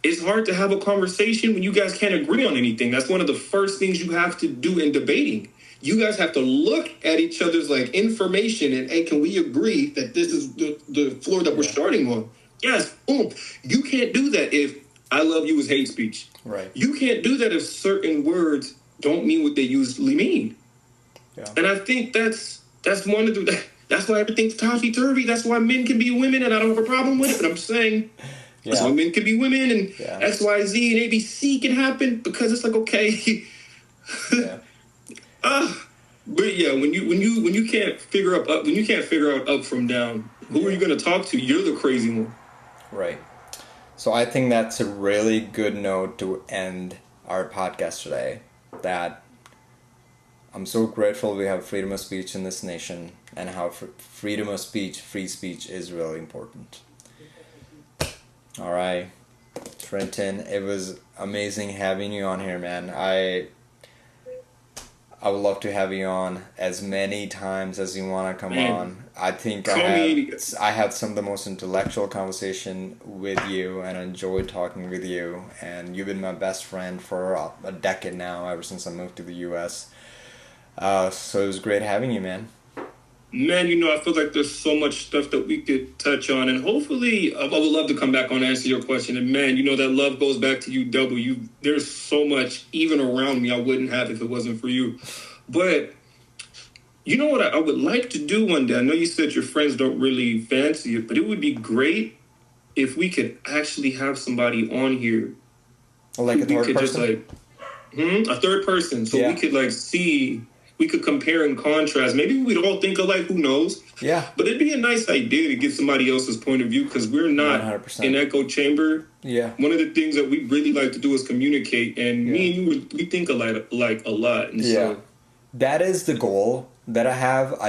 It's hard to have a conversation when you guys can't agree on anything. That's one of the first things you have to do in debating. You guys have to look at each other's like information and, hey, can we agree that this is the floor that we're starting on? Yes, boom. You can't do that if I love you is hate speech. Right. You can't do that if certain words don't mean what they usually mean. Yeah. And I think that's one of the that's why everything's topsy-turvy. That's why men can be women, and I don't have a problem with it. But I'm saying that's why men can be women, and X, Y, Z, and ABC can happen because it's like okay. But yeah, when you can't figure out up from down, who are you going to talk to? You're the crazy one. Right. So I think that's a really good note to end our podcast today. That I'm so grateful we have freedom of speech in this nation, and how freedom of speech, free speech, is really important. All right, Trenton, it was amazing having you on here, man. I would love to have you on as many times as you want to come on. I think I had some of the most intellectual conversation with you, and I enjoyed talking with you. And you've been my best friend for a decade now, ever since I moved to the U.S. So it was great having you, man. Man, I feel like there's so much stuff that we could touch on, and hopefully, I would love to come back on and answer your question. And man, that love goes back to you, double. There's so much, even around me, I wouldn't have if it wasn't for you. But you know what I would like to do one day? I know you said your friends don't really fancy it, but it would be great if we could actually have somebody on here. Like a third person? A third person, so we could see. We could compare and contrast. Maybe we'd all think alike, who knows? Yeah. But it'd be a nice idea to get somebody else's point of view, because we're not 100%. An echo chamber. Yeah. One of the things that we really like to do is communicate, and me and you, we think alike a lot. And so that is the goal that I have.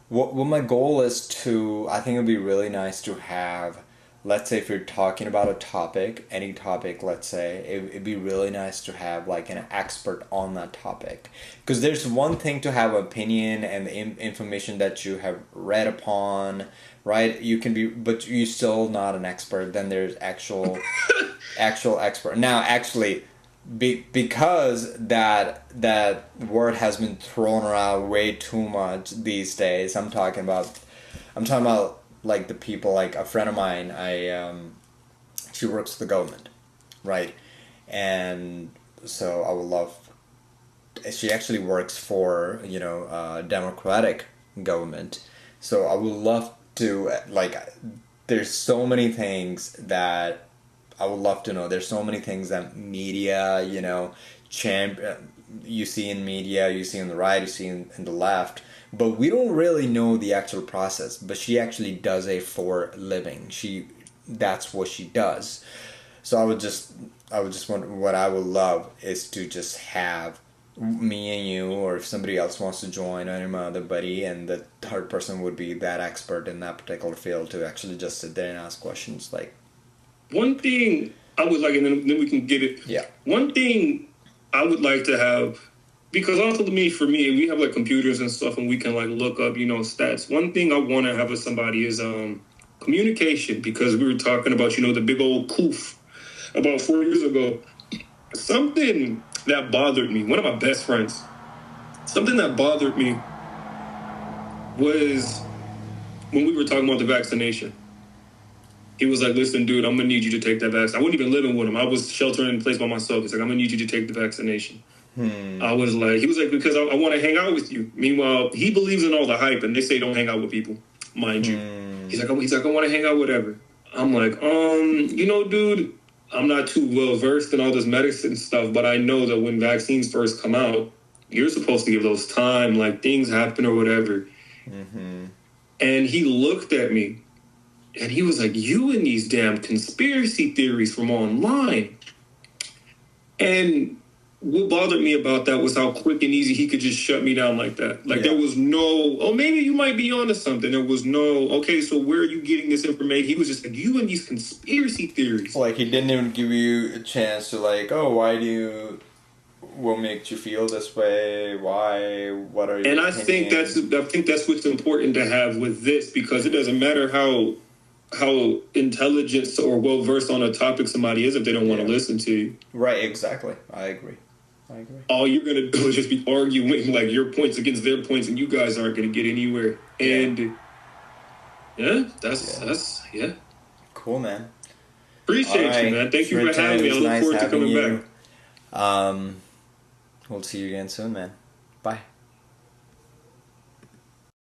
What my goal is I think it would be really nice to have, let's say if you're talking about a topic, any topic, let's say, it'd be really nice to have like an expert on that topic. Because there's one thing to have opinion and information that you have read upon, right? You can be, but you're still not an expert. Then there's actual expert. Now, actually, because that word has been thrown around way too much these days, I'm talking about like the people, like a friend of mine, she works for the government, right? And so I would love, she actually works for, democratic government. So I would love to, there's so many things that I would love to know. There's so many things that media, you see in media, you see on the right, you see in the left. But we don't really know the actual process. But she actually does it for a living. That's what she does. So I would just want, what I would love is to just have me and you, or if somebody else wants to join, or my other buddy, and the third person would be that expert in that particular field, to actually just sit there and ask questions. Like, one thing I would like, and then we can get it. Yeah. One thing I would like to have, because ultimately for me, we have like computers and stuff, and we can like look up, stats. One thing I want to have with somebody is communication, because we were talking about, the big old coof about 4 years ago. Something that bothered me, one of my best friends, something that bothered me was when we were talking about the vaccination. He was like, listen, dude, I'm going to need you to take that vaccine. I wasn't even living with him. I was sheltering in place by myself. He's like, I'm going to need you to take the vaccination. I was like, he was like, because I want to hang out with you. Meanwhile, he believes in all the hype, and they say don't hang out with people, mind you. He's like, I want to hang out, whatever. I'm like, dude, I'm not too well versed in all this medicine stuff, but I know that when vaccines first come out, you're supposed to give those time, like things happen or whatever. And he looked at me, and he was like, you and these damn conspiracy theories from online. And what bothered me about that was how quick and easy he could just shut me down like that. Like, there was no, maybe you might be onto something. There was no, okay, so where are you getting this information? He was just like, you and these conspiracy theories. Like, he didn't even give you a chance to, like, what makes you feel this way? Why? What are you? And I think that's what's important to have with this, because it doesn't matter how intelligent or well versed on a topic somebody is if they don't want to listen to you. Right, exactly. I agree. All you're going to do is just be arguing like your points against their points, and you guys aren't going to get anywhere. And that's cool, man. Appreciate you, man. Thank you for having me. I look forward to coming back. We'll see you again soon, man. Bye.